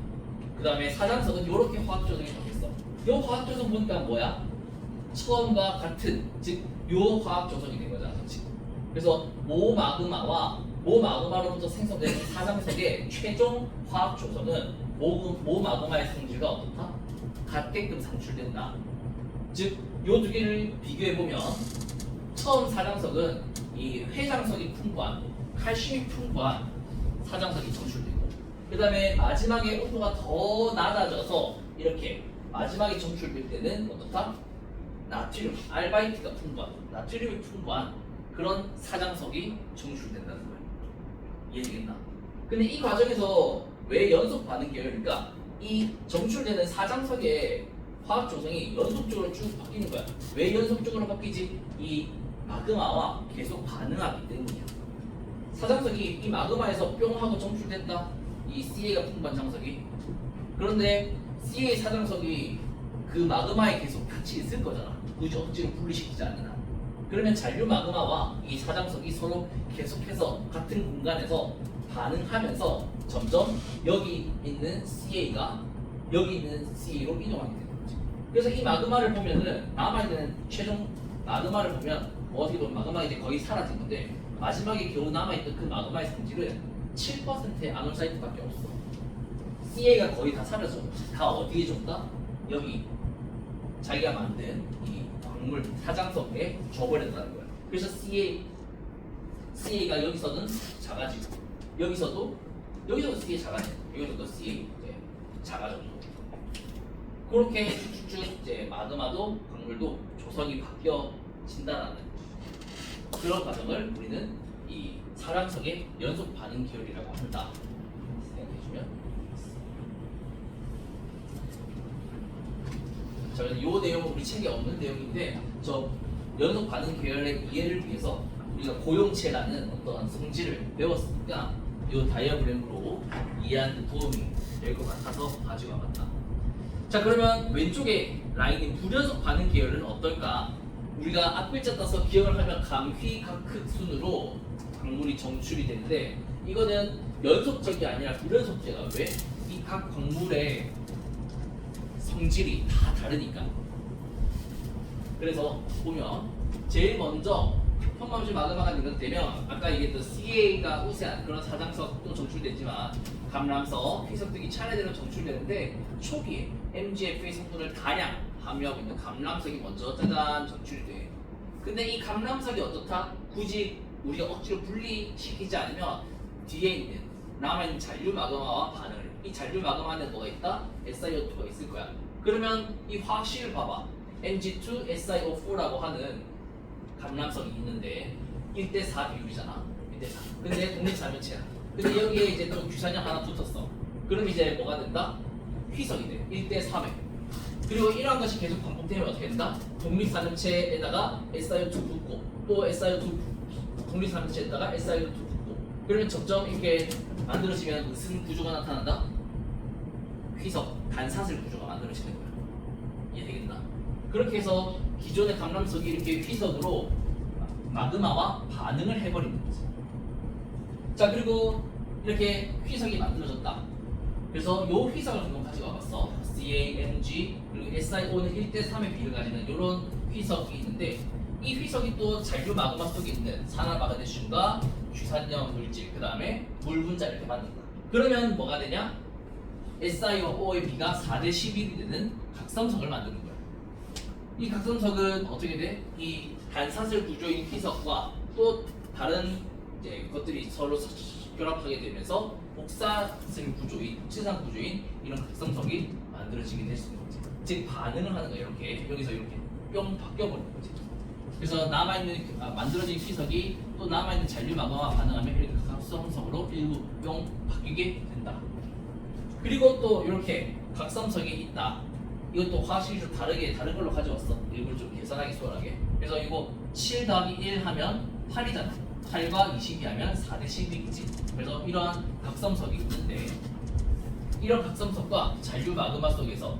그 다음에 사장석은 요렇게 화학 조성이 바뀌었어. 요 화학 조성 보니까 뭐야? 처음과 같은 즉 요 화학 조성이 된 거잖아, 그렇지? 그래서 모마그마로부터 생성된 사장석의 최종 화학 조성은 모마그마의 성질과 어떻다? 같게끔 산출된다. 즉, 요 두 개를 비교해 보면 처음 사장석은 이 회장석이 풍부한 칼슘이 풍부한 사장석이 정출되고, 그 다음에 마지막에 온도가 더 낮아져서 이렇게 마지막에 정출될 때는 어떻다? 나트륨, 알바이트가 풍부한, 나트륨이 풍부한 그런 사장석이 정출된다는 거예요. 이해되겠나? 근데 이 과정에서 왜 연속 반응 계열일까? 이 정출되는 사장석의 화학 조성이 연속적으로 쭉 바뀌는 거야. 왜 연속적으로 바뀌지? 이 마그마와 계속 반응하기 때문이야. 사장석이 이 마그마에서 뿅 하고 정출됐다. 이 CA가 풍부한 장석이. 그런데 CA 사장석이 그 마그마에 계속 같이 있을 거잖아. 굳이 억지로 분리시키지 않는 한. 그러면 잔류 마그마와 이 사장석이 서로 계속해서 같은 공간에서 반응하면서 점점 여기 있는 CA가 여기 있는 CA로 이동하게 되는 거지. 그래서 이 마그마를 보면은 남아있는 최종 마그마를 보면 어떻게 보면 마그마가 이제 거의 사라진 건데 마지막에 겨우 남아있던 그 마그마의 성질은 7%의 아놀사이트밖에 없어. CA가 거의 다 사라져. 다 어디에 줬다? 여기 자기가 만든 이 광물 사장석에 줘버렸다는 거야. 그래서 CA가 여기서는 작아지고 여기서도 CA 작아져. 여기서도 CA 이제 작아져. 그렇게 쭉쭉쭉 이제 마그마도 광물도 조성이 바뀌어진다라는 그런 과정을 우리는 이 사장석의 연속 반응 계열이라고 한다. 생각해주면. 자, 그래서 이 내용은 우리 책에 없는 내용인데 저 연속 반응 계열의 이해를 위해서 우리가 고용체라는 어떤 성질을 배웠으니까 이 다이어그램으로 이해하는 데 도움이 될 것 같아서 가지고 와봤다. 자, 그러면 왼쪽에 라인인 불연속 반응 계열은 어떨까? 우리가 앞글자 따서 기억을 하면 감휘각흑 순으로 광물이 정출이 되는데 이거는 연속적이 아니라 불연속제가 왜? 이 각 광물의 성질이 다 다르니까. 그래서 보면 제일 먼저 평범시 마그마가 능력되면 아까 얘기했던 CA가 우세한 그런 사장석도 정출됐지만 감람석, 희석 등이 차례대로 정출되는데 초기에 MgF의 성분을 다량 함유하고 있는 감람석이 먼저 짜잔 정출이 돼. 근데 이 감람석이 어떻다? 굳이 우리가 억지로 분리시키지 않으면 뒤에 있는 남아있는 잔류 마그마와 반응을 해. 이 잔류 마그마 안에 뭐가 있다? SiO2가 있을 거야. 그러면 이 화학식을 봐봐. Mg2SiO4라고 하는 감람석이 있는데 1대4 비율이잖아. 1대4. 근데 독립사면체야. 근데 여기에 이제 또 규산염 하나 붙었어. 그럼 이제 뭐가 된다? 희석이 돼. 1대3에. 그리고 이러한 것이 계속 반복되면 어떻게 된다? 독립사면체에다가 SiO2 붙고 또 SiO2 독립사면체에다가 SiO2 붙고 그러면 점점 이렇게 만들어지면 무슨 구조가 나타난다? 희석, 단사슬 구조가 만들어지는 거야. 이해되겠나? 그렇게 해서 기존의 감람석이 이렇게 희석으로 마그마와 반응을 해버리는 거지. 자, 그리고 이렇게 희석이 만들어졌다. 그래서 요 희석을 한번 가지고 와봤어. CaMg 그리고 SiO는 1대3의 비율을 가지는 이런 희석이 있는데 이 희석이 또 잔류 마그마 속에 있는 산화마그네슘과 규산염 물질 그 다음에 물 분자 이렇게 만든다. 그러면 뭐가 되냐? SiO의 비가 4대11이 되는 각성석을 만드는 거야. 이 각성석은 어떻게 돼? 이 단사슬 구조인 희석과 또 다른 이제 것들이 서로 결합하게 되면서 복사슬 구조인, 복지상 구조인 이런 각성석이 만들어지게 될 수 있는 거지. 즉 반응을 하는 거야. 이렇게 여기서 이렇게 뿅 바뀌어버리는 거지. 그래서 남아있는 만들어진 희석이 또 남아있는 잔류 마그마와 반응하면 이렇게 각성석으로 일부 뿅 바뀌게 된다. 그리고 또 이렇게 각성석이 있다. 이것도 화학식이 좀 다른 걸로 가져왔어. 일부러 좀 계산하기 수월하게. 그래서 이거 7 더하기 1 하면 8이잖아. 8과 20이 하면 4대11이지. 그래서 이러한 각성석이 있는데 이런 각성석과 잔류 마그마 속에서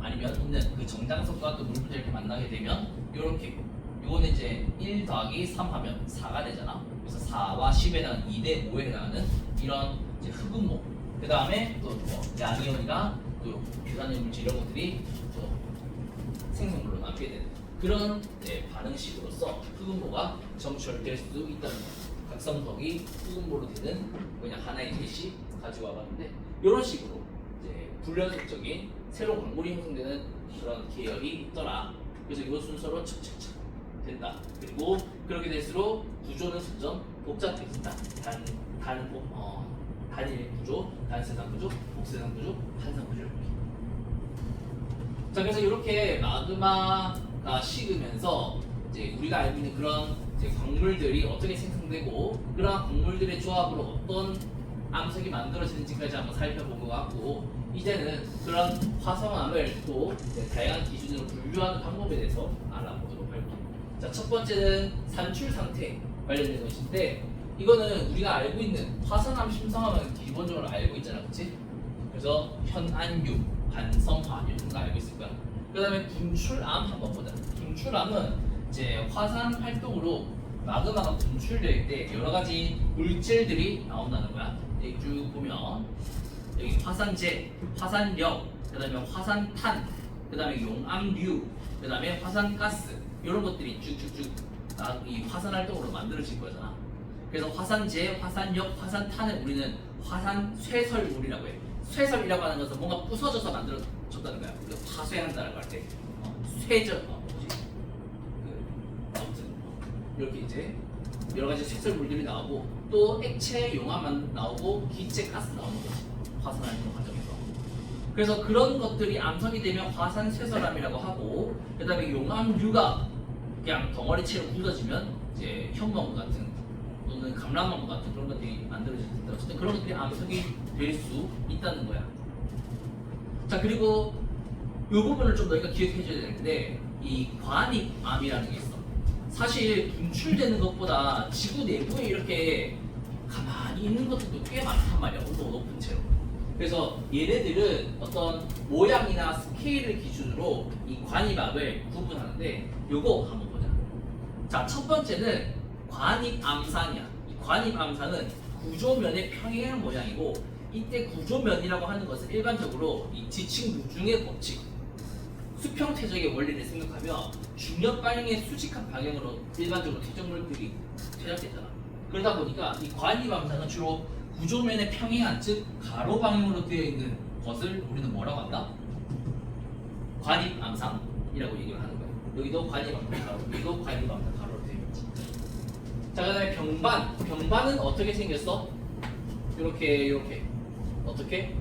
아니면 있는 그 정장석과 또 물분자 이렇게 만나게 되면 이렇게 이거는 이제 1 더하기 3 하면 4가 되잖아. 그래서 4와 10에 해당하는 2대 5에 해당하는 이런 이제 흑음목 그 다음에 또 양이온이나 또 규산염 물질 이런 것들이 또 생성물로 남게 되는 그런 반응식으로서 흑음보가 정출될 수 있다는 거예요. 각성석이 흑음보로 되는 그냥 하나의 예시 가지고 와봤는데 이런 식으로 이제 불연속적인 새로운 광물이 형성되는 그런 계열이 있더라. 그래서 이 순서로 착착착 된다. 그리고 그렇게 될수록 구조는 점점 복잡해진다. 단일 구조, 단세상 구조, 복세상 구조, 한상 구조. 자, 그래서 이렇게 마그마가 식으면서 이제 우리가 알고 있는 그런 이제 광물들이 어떻게 생성되고 그런 광물들의 조합으로 어떤 암석이 만들어지는지까지 한번 살펴본 것 같고, 이제는 그런 화성암을 또 다양한 기준으로 분류하는 방법에 대해서 알아보도록 할 겁니다. 자, 첫 번째는 산출 상태 관련된 것인데, 이거는 우리가 알고 있는 화산암, 심성암은 기본적으로 알고 있잖아, 그렇지? 그래서 현안유, 반성화 이런 거 알고 있을 거야. 그다음에 분출암 한번 보자. 분출암은 이제 화산 활동으로 마그마가 분출될 때 여러 가지 물질들이 나온다는 거야. 여기 쭉 보면 여기 화산재, 화산력, 그다음에 화산탄, 그다음에 용암류, 그다음에 화산가스 이런 것들이 쭉쭉쭉 이 화산 활동으로 만들어질 거잖아. 그래서 화산재, 화산력, 화산탄을 우리는 화산 쇠설물이라고 해. 쇠설이라고 하는 것은 뭔가 부서져서 만들어졌다는 거야. 우리가 파쇄한다라고 할 때 쇠절, 아무튼 이렇게 이제 여러 가지 쇠설물들이 나오고 또 액체 용암만 나오고 기체 가스 나오는 거지. 화산 활동 과정에서. 그래서 그런 것들이 암석이 되면 화산 쇠설암이라고 하고, 그다음에 용암류가 그냥 덩어리채로 굳어지면 이제 현무암 같은 또는 감람암 같은 그런 것들이 만들어질 텐데, 어쨌든 그런 것들이 암석이 될 수 있다는 거야. 자, 그리고 이 부분을 좀 너희가 기억해줘야 되는데, 이 관입암이라는 게 있어. 사실 분출되는 것보다 지구 내부에 이렇게 가만히 있는 것들도 꽤 많단 말이야. 온도가 높은 채로. 그래서 얘네들은 어떤 모양이나 스케일을 기준으로 이 관입암을 구분하는데, 요거 한번 보자. 자, 첫 번째는 관입암산이야. 이 관입암산은 구조면의 평행한 모양이고, 이때 구조면이라고 하는 것은 일반적으로 이 지층 누중의 법칙, 수평 퇴적의 원리를 생각하며 중력 방향의 수직한 방향으로 일반적으로 퇴적물들이 퇴적되잖아. 그러다 보니까 이 관입암산은 주로 구조면의 평행한, 즉 가로 방향으로 되어 있는 것을 우리는 뭐라고 한다? 관입암산이라고 얘기를 하는 거야. 여기도 관입암산 가로, 여기도 관입암산 가로로 되어 있지. 자, 그다음에 병반. 병반은 어떻게 생겼어? 이렇게 어떻게?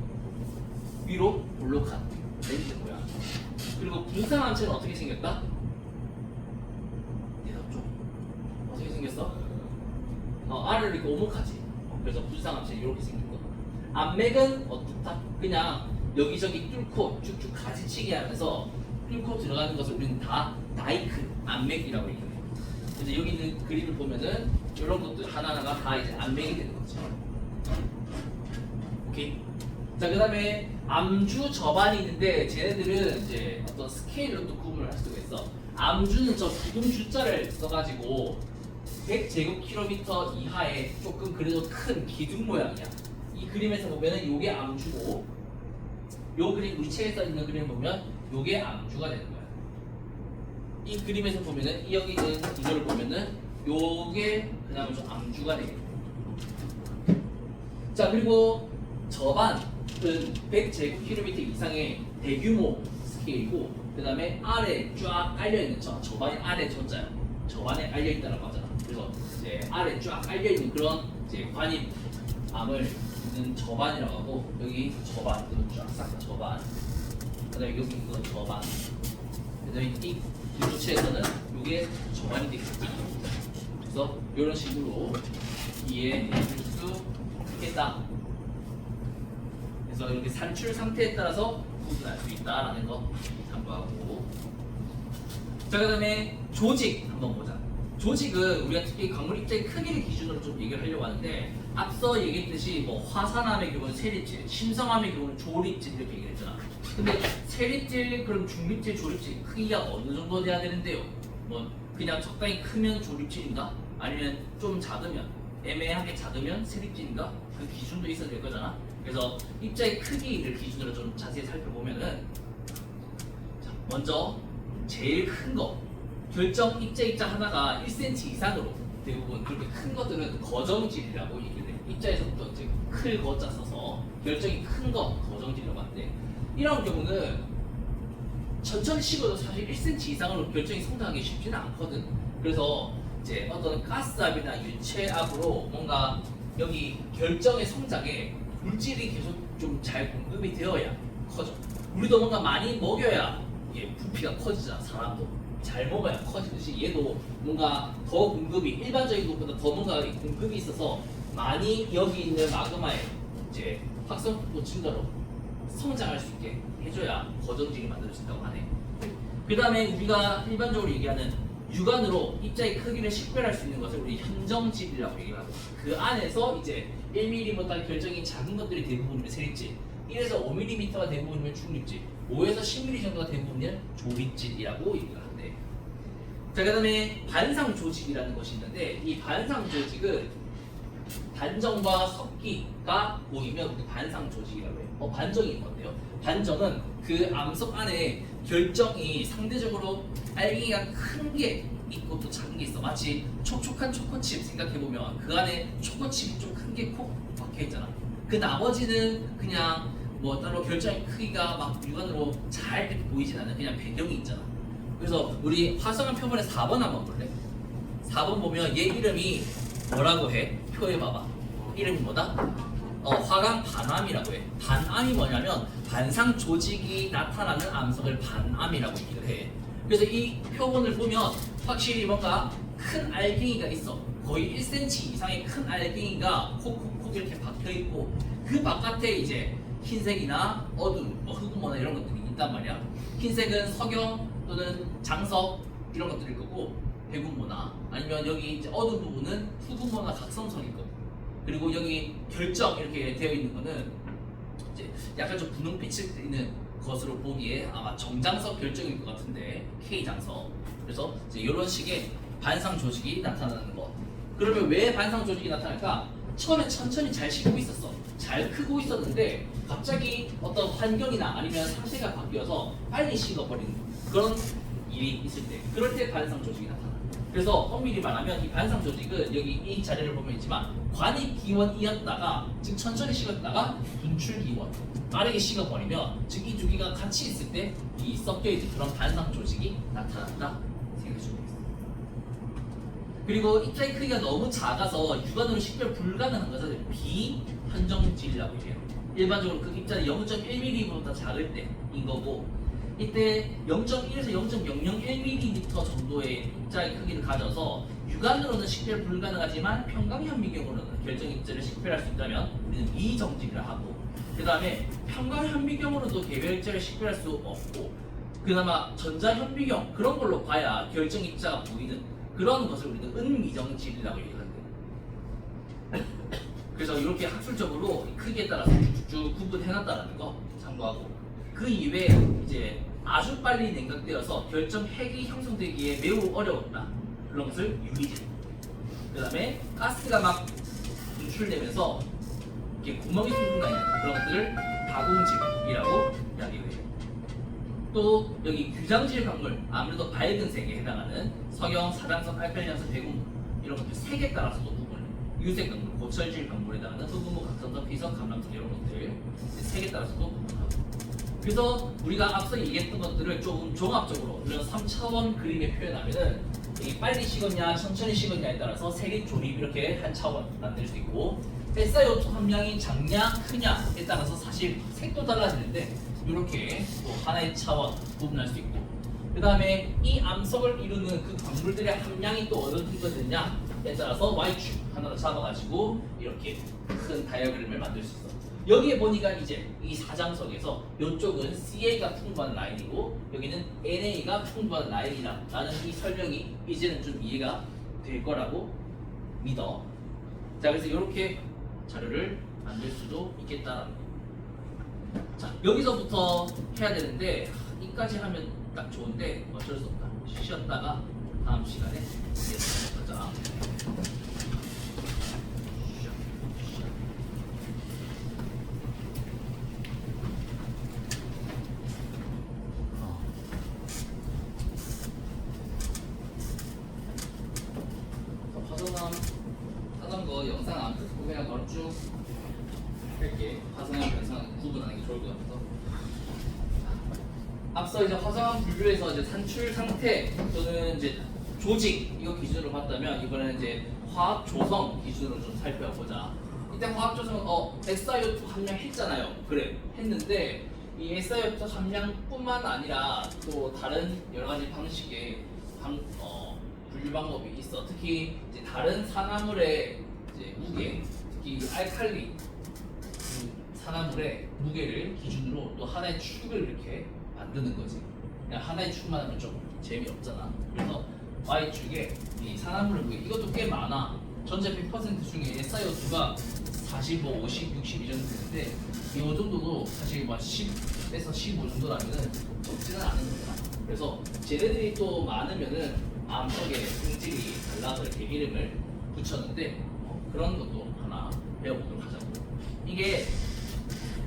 위로 볼록한 렌즈 모양. 그리고 분산암체는 어떻게 생겼다? 대답 좀. 어떻게 생겼어? 알을 이렇게 오목하지. 그래서 분산암체는 이렇게 생긴 거. 암맥은 어떻다? 그냥 여기저기 뚫고 쭉쭉 가지치기 하면서 뚫고 들어가는 것을 우리는 다 다이크, 암맥이라고 얘기해. 그래서 여기 있는 그림을 보면은 이런 것들 하나하나가 다 이제 암맥이 되는 거죠. 오케이. 자, 그다음에 암주 저반이 있는데 쟤네들은 이제 어떤 스케일로 또 구분을 할 수가 있어. 암주는 저 기둥 주자를 써가지고 100제곱킬로미터 이하의 조금 그래도 큰 기둥 모양이야. 이 그림에서 보면은 요게 암주고, 요 그림 우리 책에 써 있는 그림 보면 요게 암주가 되는 거야. 이 그림에서 보면은 여기 있는 구조를 보면은 요게 그다음에 좀 암주가 되겠네. 자, 그리고 저반은 100제곱킬로미터 이상의 대규모 스케일이고, 그 다음에 아래 쫙 깔려있는 저반이 아래 저자야. 저반에 깔려있다라고 하잖아. 그래서 이제 아래 쫙 깔려있는 그런 이제 관입암을 있는 저반이라고 하고, 여기 저반, 이거 쫙 저반, 그 다음에 여기 이건 저반, 그 다음에 이 구조체에서는 이게 저반이 되겠지. 그래서 이런 식으로 이해해 줄 수 있겠다. 그래서 이렇게 산출 상태에 따라서 구분할 수 있다라는 거 참고하고. 자, 그다음에 조직 한번 보자. 조직은 우리가 특히 광물 입자의 크기를 기준으로 좀 얘기를 하려고 하는데, 앞서 얘기했듯이 뭐 화산암의 경우는 세립질, 심성암의 경우는 조립질 이렇게 얘기를 했잖아. 근데 세립질, 그럼 중립질, 조립질 크기가 어느 정도 돼야 되는데요? 뭐 그냥 적당히 크면 조립질인가? 아니면 좀 작으면, 애매하게 작으면 세립질인가? 그 기준도 있어야 될 거잖아. 그래서 입자의 크기를 기준으로 좀 자세히 살펴보면은, 자, 먼저 제일 큰 거 결정 입자 하나가 1cm 이상으로 대부분 그렇게 큰 것들은 거정질이라고 얘기를 해요. 입자에서부터 이제 클 거자 써서 결정이 큰 거 거정질이라고 하는데 이런 경우는 천천히 식어도 사실 1cm 이상으로 결정이 성장하기 쉽지는 않거든. 그래서 이제 어떤 가스압이나 유체압으로 뭔가 여기 결정의 성장에 물질이 계속 좀 잘 공급이 되어야 커져. 우리도 뭔가 많이 먹여야 이게 부피가 커지잖아. 사람도 잘 먹어야 커지듯이 얘도 뭔가 더 공급이 일반적인 것보다 더 뭔가 공급이 있어서 많이 여기 있는 마그마에 이제 확성폭도 증가로 성장할 수 있게 해줘야 거정질이 만들 수 있다고 하네. 그 다음에 우리가 일반적으로 얘기하는 육안으로 입자의 크기를 식별할 수 있는 것을 우리 현정질이라고 얘기하고 그 안에서 이제 1mm보다 결정이 작은 것들이 대부분이면 세립질 1에서 5mm가 대부분이면 중립질 5에서 10mm 정도가 대부분이면 조립질이라고 얘기를 하는데 자, 그 다음에 반상 조직이라는 것이 있는데 이 반상 조직은 반정과 섞기가 보이면 우리 반상 조직이라고 해요. 반정이 뭔데요? 반정은 그 암석 안에 결정이 상대적으로 알갱이가 큰 게 있고 또 작은 게 있어. 마치 촉촉한 초코칩 생각해보면 그 안에 초코칩이 좀 큰 게 콕 박혀있잖아. 그 나머지는 그냥 뭐 따로 결정의 크기가 막 육안으로 잘 이렇게 보이진 않는 그냥 배경이 있잖아. 그래서 우리 화성한 표본의 4번 한번 볼래? 4번 보면 얘 이름이 뭐라고 해? 표해봐봐. 이름이 뭐다? 화강 반암이라고 해. 반암이 뭐냐면 반상 조직이 나타나는 암석을 반암이라고 얘기를 해. 그래서 이 표본을 보면 확실히 뭔가 큰 알갱이가 있어. 거의 1cm 이상의 큰 알갱이가 콕콕콕 이렇게 박혀있고 그 바깥에 이제 흰색이나 어두운 뭐 흑음모나 이런 것들이 있단 말이야. 흰색은 석영 또는 장석 이런 것들일 거고 백운모나 아니면 여기 이제 어두운 부분은 흑음모나 각성석일 거고 그리고 여기 결정 이렇게 되어 있는 거는 이제 약간 좀 분홍빛을 띠는 것으로 보기에 아마 정장석 결정일 것 같은데 K장석. 그래서 이제 이런 식의 반상 조직이 나타나는 것. 그러면 왜 반상 조직이 나타날까? 처음에 천천히 잘 식고 있었어. 잘 크고 있었는데 갑자기 어떤 환경이나 아니면 상태가 바뀌어서 빨리 식어버리는 그런 일이 있을 때 그럴 때 반상 조직이 나타나. 그래서 엄밀히 말하면 이 반상 조직은 여기 이 자료를 보면 있지만 관입기원이었다가 즉 천천히 식었다가 분출기원 빠르게 식어버리면 즉 이 두 개가 같이 있을 때 이 섞여있는 그런 반상 조직이 나타난다 생각해주면 되겠습니다. 그리고 입자의 크기가 너무 작아서 육안으로 식별 불가능한 것은 비현정질이라고 해요. 일반적으로 그 입자는 0.1mm보다 작을 때인 거고 이때 0.1에서 0.001mm 정도의 입자의 크기를 가져서 육안으로는 식별 불가능하지만 평광현미경으로는 결정 입자를 식별할 수 있다면 우리는 미정질이라 하고 그 다음에 평광현미경으로도 개별 입자를 식별할 수 없고 그나마 전자현미경 그런 걸로 봐야 결정 입자가 보이는 그런 것을 우리는 은미정질이라고 얘기하는데 그래서 이렇게 학술적으로 크기에 따라서 쭉 구분해놨다는 거 참고하고 그 이외에 이제 아주 빨리 냉각되어서 결정 핵이 형성되기에 매우 어려웠다. 그런 것을 유리질. 그 다음에 가스가 막 분출되면서 이렇게 구멍이 뚫고 나 있는 그런 것들을 다공질이라고 이야기를 해요. 또 여기 규장질 광물, 아무래도 밝은 색에 해당하는 석영, 사장석, 알칼리양석, 배금 이런 것들 색에 따라서도 구분을 해요. 유색 광물, 고철질 광물에 해당하는 흑음모, 각성석, 피석, 감람석 이런 것들 색에 따라서도 구분하고 그래서 우리가 앞서 얘기했던 것들을 조금 종합적으로 이런 3차원 그림에 표현하면은 이게 빨리 식었냐 천천히 식었냐에 따라서 색의 조립 이렇게 한 차원 만들 수 있고 SiO2 함량이 작냐 크냐에 따라서 사실 색도 달라지는데 이렇게 또 하나의 차원 구분할 수 있고 그 다음에 이 암석을 이루는 그 광물들의 함량이 또 어느 정도 되냐에 따라서 Y축 하나를 잡아가지고 이렇게 큰 다이어그램을 만들 수 있어. 여기에 보니까 이제 이 사장석에서 이쪽은 CA가 풍부한 라인이고 여기는 NA가 풍부한 라인이라는 이 설명이 이제는 좀 이해가 될 거라고 믿어. 자, 그래서 이렇게 자료를 만들 수도 있겠다라는 거. 자, 여기서부터 해야 되는데 이까지 하면 딱 좋은데 어쩔 수 없다. 쉬었다가 다음 시간에 보자. 구분하는 게 좋을 것 같아서. 앞서 이제 화성암 분류에서 이제 산출 상태 또는 이제 조직 이거 기준으로 봤다면 이번에는 이제 화학 조성 기준으로 좀 살펴보자. 이때 화학 조성은 SiO2 함량했잖아요. 그래 했는데 이 SiO2 함량뿐만 아니라 또 다른 여러 가지 방식의 분류 방법이 있어. 특히 이제 다른 산화물의 이제 무게, 특히 알칼리 산화물의 무게를 기준으로 또 하나의 축을 이렇게 만드는 거지. 그냥 하나의 축만 하면 좀 재미없잖아. 그래서 Y축에 이 산화물의 무게 이것도 꽤 많아. 전체 100% 중에 SiO2가 45, 50, 60 이 정도 되는데 이 정도도 사실 뭐 10에서 15 정도라면은 적지는 않은 거야. 그래서 쟤네들이 또 많으면은 암석의 성질이 달라서 이렇게 이름을 붙였는데 그런 것도 하나 배워보도록 하자고. 이게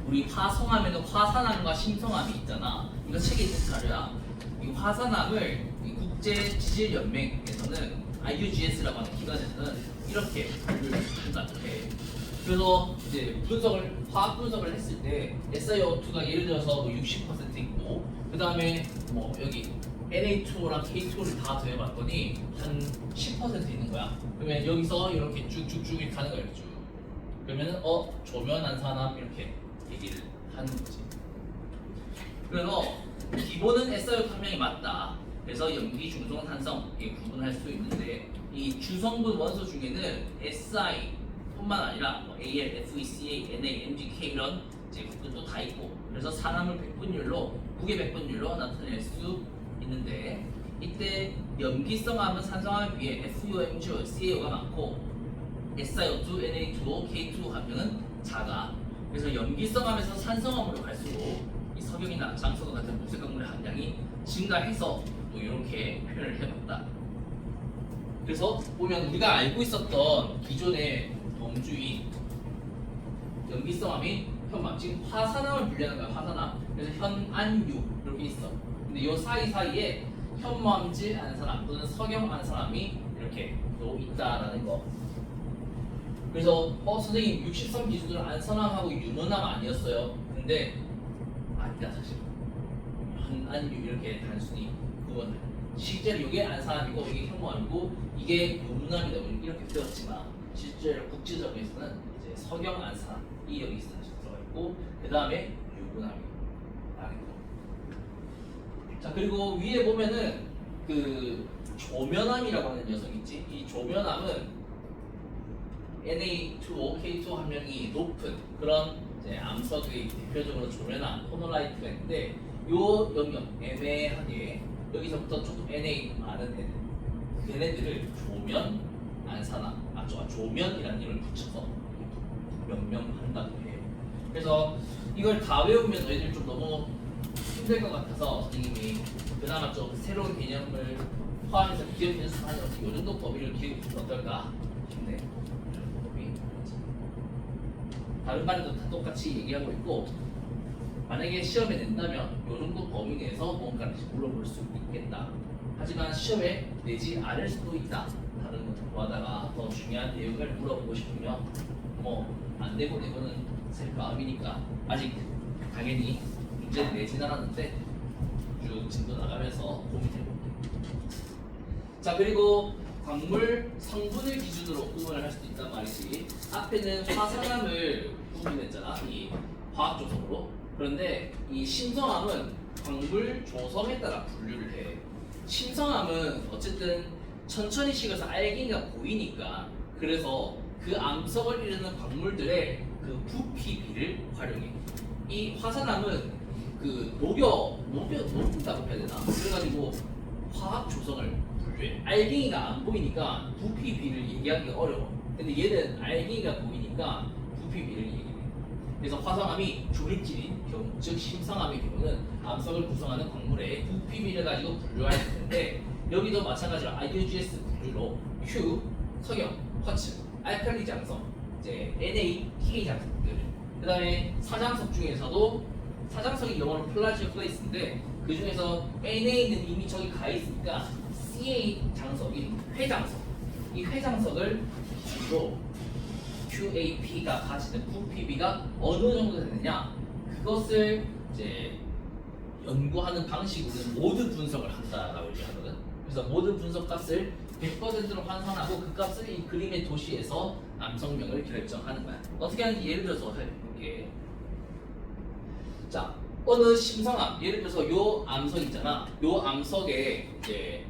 우리 화성하면은 화산암과 심성암이 있잖아. 이거 책에 있는 자료야. 이 화산암을 이 국제지질연맹에서는 IUGS라고 하는 기관에서는 이렇게 분류를 한다 해. 그래서 이제 화학 분석을 했을 때 SiO2가 예를 들어서 뭐 60% 있고 그 다음에 뭐 여기 Na2O랑 K2O를 다 더해봤더니 한 10% 있는 거야. 그러면 여기서 이렇게 쭉쭉쭉 이렇게 가는 거야. 이렇게 쭉. 그러면은 조면안산암 이렇게 얘기를 하는 거지. 그래서 기본은 SiO2 함량이 맞다. 그래서 염기, 중성, 탄성 이렇게 구분할 수 있는데 이 주성분 원소 중에는 Si뿐만 아니라 뭐 Al, Fe, Ca, Na, Mg, K 이런 제품들도 다 있고 그래서 산화물 백분율로 무게 백분율로 나타낼 수 있는데 이때 염기성암은 산성암에 비해 FeO, MgO, CaO가 많고 SiO2, Na2O, K2O 함량은 작아. 그래서 염기성암에서 산성암으로 갈수록 이 석영이나 장소금 같은 무색 강물의 함량이 증가해서 또 이렇게 표현을 해봤다. 그래서 보면 우리가 알고 있었던 기존의 범주인 염기성암이 현암, 지금 화산암을 분류하는 거야. 화산암. 그래서 현안유 이렇게 있어. 근데 이 사이사이에 현무암질 안산암 또는 석영안산암이 이렇게 또 있다라는 거. 그래서 선생님 63 기준으로 안산암하고 윤원암 아니었어요. 근데 아니다 사실. 현안유 이렇게 단순히 구분을. 실제로 이게 안산암이고 이게 현무암이고 이게 윤원암이다 이렇게 배웠지만 실제로 국제적에서는 이제 석영안산암이 여기 들어가 있고 그 다음에 윤원암이 나는 거. 자 그리고 위에 보면은 그 조면암이라고 하는 녀석 있지. 이 조면암은 Na2O, K2O 함량이 높은 그런 이제 암석의 대표적으로 조면암, 호놀라이트가 있는데 요 영역 애매하게 여기서부터 조금 Na 많은 애들 걔네들을 조면 안산암, 조면이라는 이름을 붙여서 명명한다고 해요. 그래서 이걸 다 외우면 너희들 좀 너무 힘들 것 같아서 선생님이 그나마 좀 새로운 개념을 포함해서 기억 연습하는 이 정도 범위를 기억해주면 어떨까 싶네. 다른 반에도 다 똑같이 얘기하고 있고 만약에 시험에 낸다면 이 정도 범위 내에서 뭔가를 물어볼 수 있겠다. 하지만 시험에 내지 않을 수도 있다. 다른 거 하다가 더 중요한 내용을 물어보고 싶으면 뭐 안 되고 내고는 제 마음이니까 아직 당연히 문제를 내진 않았는데 쭉 진도 나가면서 고민해볼게. 자 그리고 광물 성분을 기준으로 구분을 할 수도 있단 말이지. 앞에는 화산암을 구분했잖아. 이 화학 조성으로. 그런데 이 심성암은 광물 조성에 따라 분류를 해. 심성암은 어쨌든 천천히 식어서 알갱이가 보이니까 그래서 그 암석을 이루는 광물들의 그 부피비를 활용해. 이 화산암은 그 녹인다고 해야 되나? 그래가지고 화학 조성을 분류해. 알갱이가 안 보이니까 부피비를 얘기하기가 어려워. 근데 얘는 알갱이가 보이니까 부피비를 얘기해. 그래서 화성암이 조립질인 경우, 즉 심성암의 경우는 암석을 구성하는 광물의 부피비를 가지고 분류할 수 있는데 여기도 마찬가지로 IUGS 분류로 Q, 석영, 쿼츠, 알칼리 장성, 이제 Na, K 장성들, 그 다음에 사장석 중에서도 사장석이 영어로 플라지오클레이스인데 그 중에서 NA는 이미 저기 가 있으니까 CA 장석인 회장석, 이 회장석을 기준으로 QAP가 가지는 부피비가 어느 정도 되느냐 그것을 이제 연구하는 방식으로는 모드 분석을 한다라고 얘기하거든. 그래서 모드 분석 값을 100%로 환산하고 그 값을 이 그림의 도시에서 암석명을 결정하는 거야. 어떻게 하는지 예를 들어서 해볼게. 자, 어느 심성암, 예를 들어서 요 암석 있잖아. 요 암석에 이제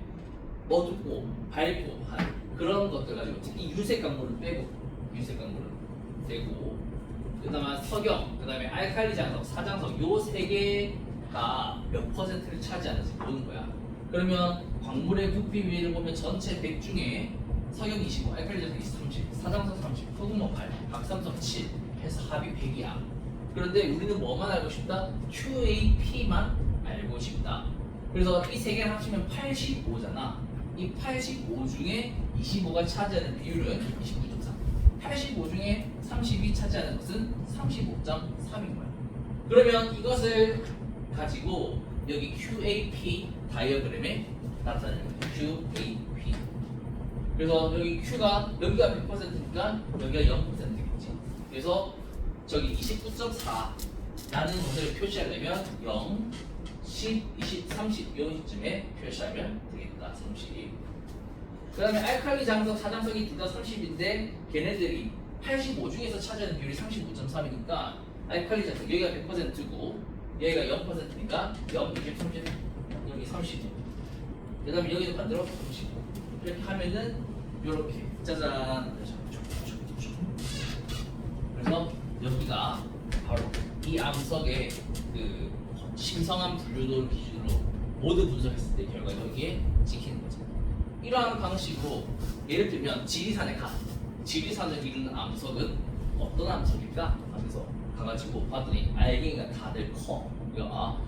어둡고 밝고 한 그런 것들 가지고 특히 유색 강물을 빼고 그다음에 석영, 그다음에 알칼리 장석, 사장석 요 세 개가 몇 퍼센트를 차지하는지 보는 거야. 그러면 광물의 부피 비율을 보면 전체 100 중에 석영 25, 알칼리 장석 30, 사장석 30, 흑음목 8, 박삼석 7 해서 합이 100이야. 그런데 우리는 뭐만 알고 싶다? QAP만 알고 싶다. 그래서 이 세 개를 합치면 85잖아. 이 85 중에 25가 차지하는 비율은 29.3. 85 중에 30이 차지하는 것은 35.3인 거야. 그러면 이것을 가지고 여기 QAP 다이어그램에 나타내는 거야. QAP. 그래서 여기 Q가 여기가 100%니까 여기가 0%겠지. 그래서 저기 29.4라는 것을 표시하려면 0, 10, 20, 30 이런 시점에 표시하면 되겠다. 30. 그 다음에 알칼리 장석, 사장석이 둘 다 30인데 걔네들이 85 중에서 차지하는 비율이 35.3이니까 알칼리 장석 여기가 100%고 여기가 0%니까 0, 20, 30 여기 35. 그 다음에 여기도 반대로 35. 이렇게 하면은 요렇게 짜잔. 그래서 여기가 바로 이 암석의 그 심성암 분류도를 기준으로 모두 분석했을 때 결과 여기에 찍히는 거죠. 이러한 방식으로 예를 들면 지리산에 지리산을 이루는 암석은 어떤 암석일까 하면서 가가지고 봤더니 알갱이가 다들 커. 그래서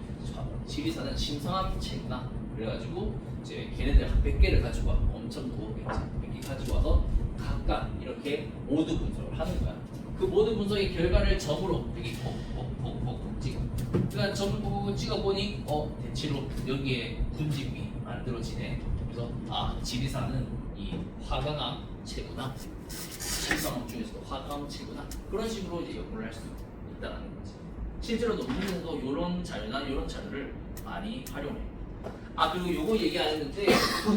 지리산은 심성암체구나. 그래가지고 이제 걔네들 한 100개를 가지고 와. 엄청 무겁겠지. 100개 가지고 와서 각각 이렇게 모두 분석을 하는 거야. 그 모든 분석의 결과를 점으로 여기 콕콕콕콕 찍어. 그러니까 점을 보고 찍어보니 대체로 여기에 군집이 만들어지네. 그래서 지리산은 이 화강암체구나. 실성암 중에서도 화강암체구나. 그런 식으로 이제 연구를 할 수 있다는 거지. 실제로 논문에서도 이런 자료나 이런 자료를 많이 활용해. 그리고 요거 얘기 안 했는데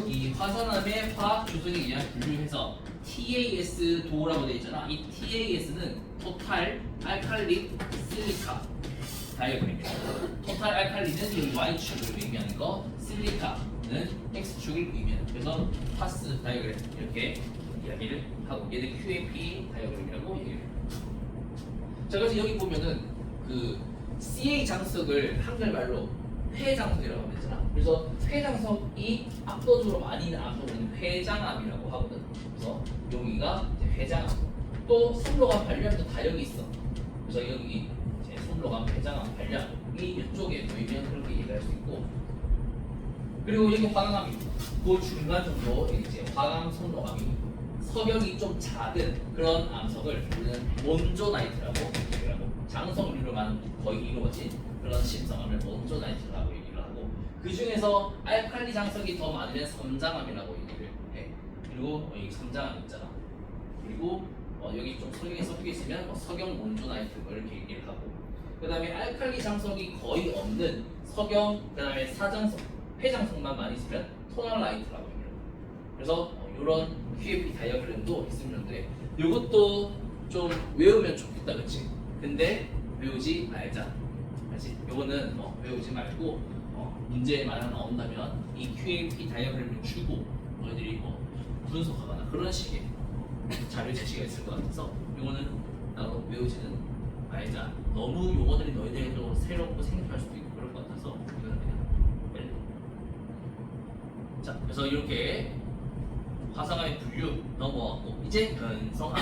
이 화산암의 화학 조성에 의한 분류해서 TAS 도라고 되어 있잖아. 이 TAS는 토탈 알칼리 실리카 다이어그램이야. 토탈 알칼리는 여기 Y축을 의미하는 거, 실리카는 X축을 의미하는 거. 그래서 파스 다이어그램 이렇게 이야기를 하고 얘는 QAP 다이어그램이라고 얘기를 해요. 자, 그래서 여기 보면은 그 CA 장석을 한글말로 회장석이라고 하면 되잖아. 그래서 회장석이 압도적으로 많이 있는 암석은 회장암이라고 하거든. 그래서 여기가 회장암. 또 선로감 발량도 다 여기 있어. 그래서 여기 이제 선로감 회장암 발량이 이쪽에 보이면 그렇게 얘기할 수 있고. 그리고 여기 화강암이 그 중간 정도 이제 화강 선로감이 석영이 좀 작은 그런 암석을 우리는 몬조나이트라고 얘기를 하고 장성류로만 거의 이루어진 그런 심성암을 몬조나이트라고 얘기를 하고 그 중에서 알칼리 장석이 더 많으면 섬장암이라고 얘기를 해. 그리고 여기 섬장암 있잖아. 그리고 여기 좀 석영이 섞여 있으면 석영 몬조나이트 이렇게 얘기를 하고 그 다음에 알칼리 장석이 거의 없는 석영 그 다음에 사장석 회장석만 많이 있으면 토널라이트라고 얘기를 해요. 그래서 이런 QAP 다이어그램도 있으면 돼. 이것도 좀 외우면 좋겠다, 그렇지? 근데 외우지 말자. 알지? 요거는 외우지 말고 문제에 만약 나온다면 이 QAP 다이어그램을 주고 너희들이 분석하거나 그런 식의 자료 제시가 있을 것 같아서 요거는 나도 외우지는 말자. 너무 용어들이 너희들도 새롭고 생소할 수도 있고 그럴 것 같아서 이거는 그냥 빨리. 자, 그래서 이렇게 화산암의 분류 넘어왔고 이제 변성암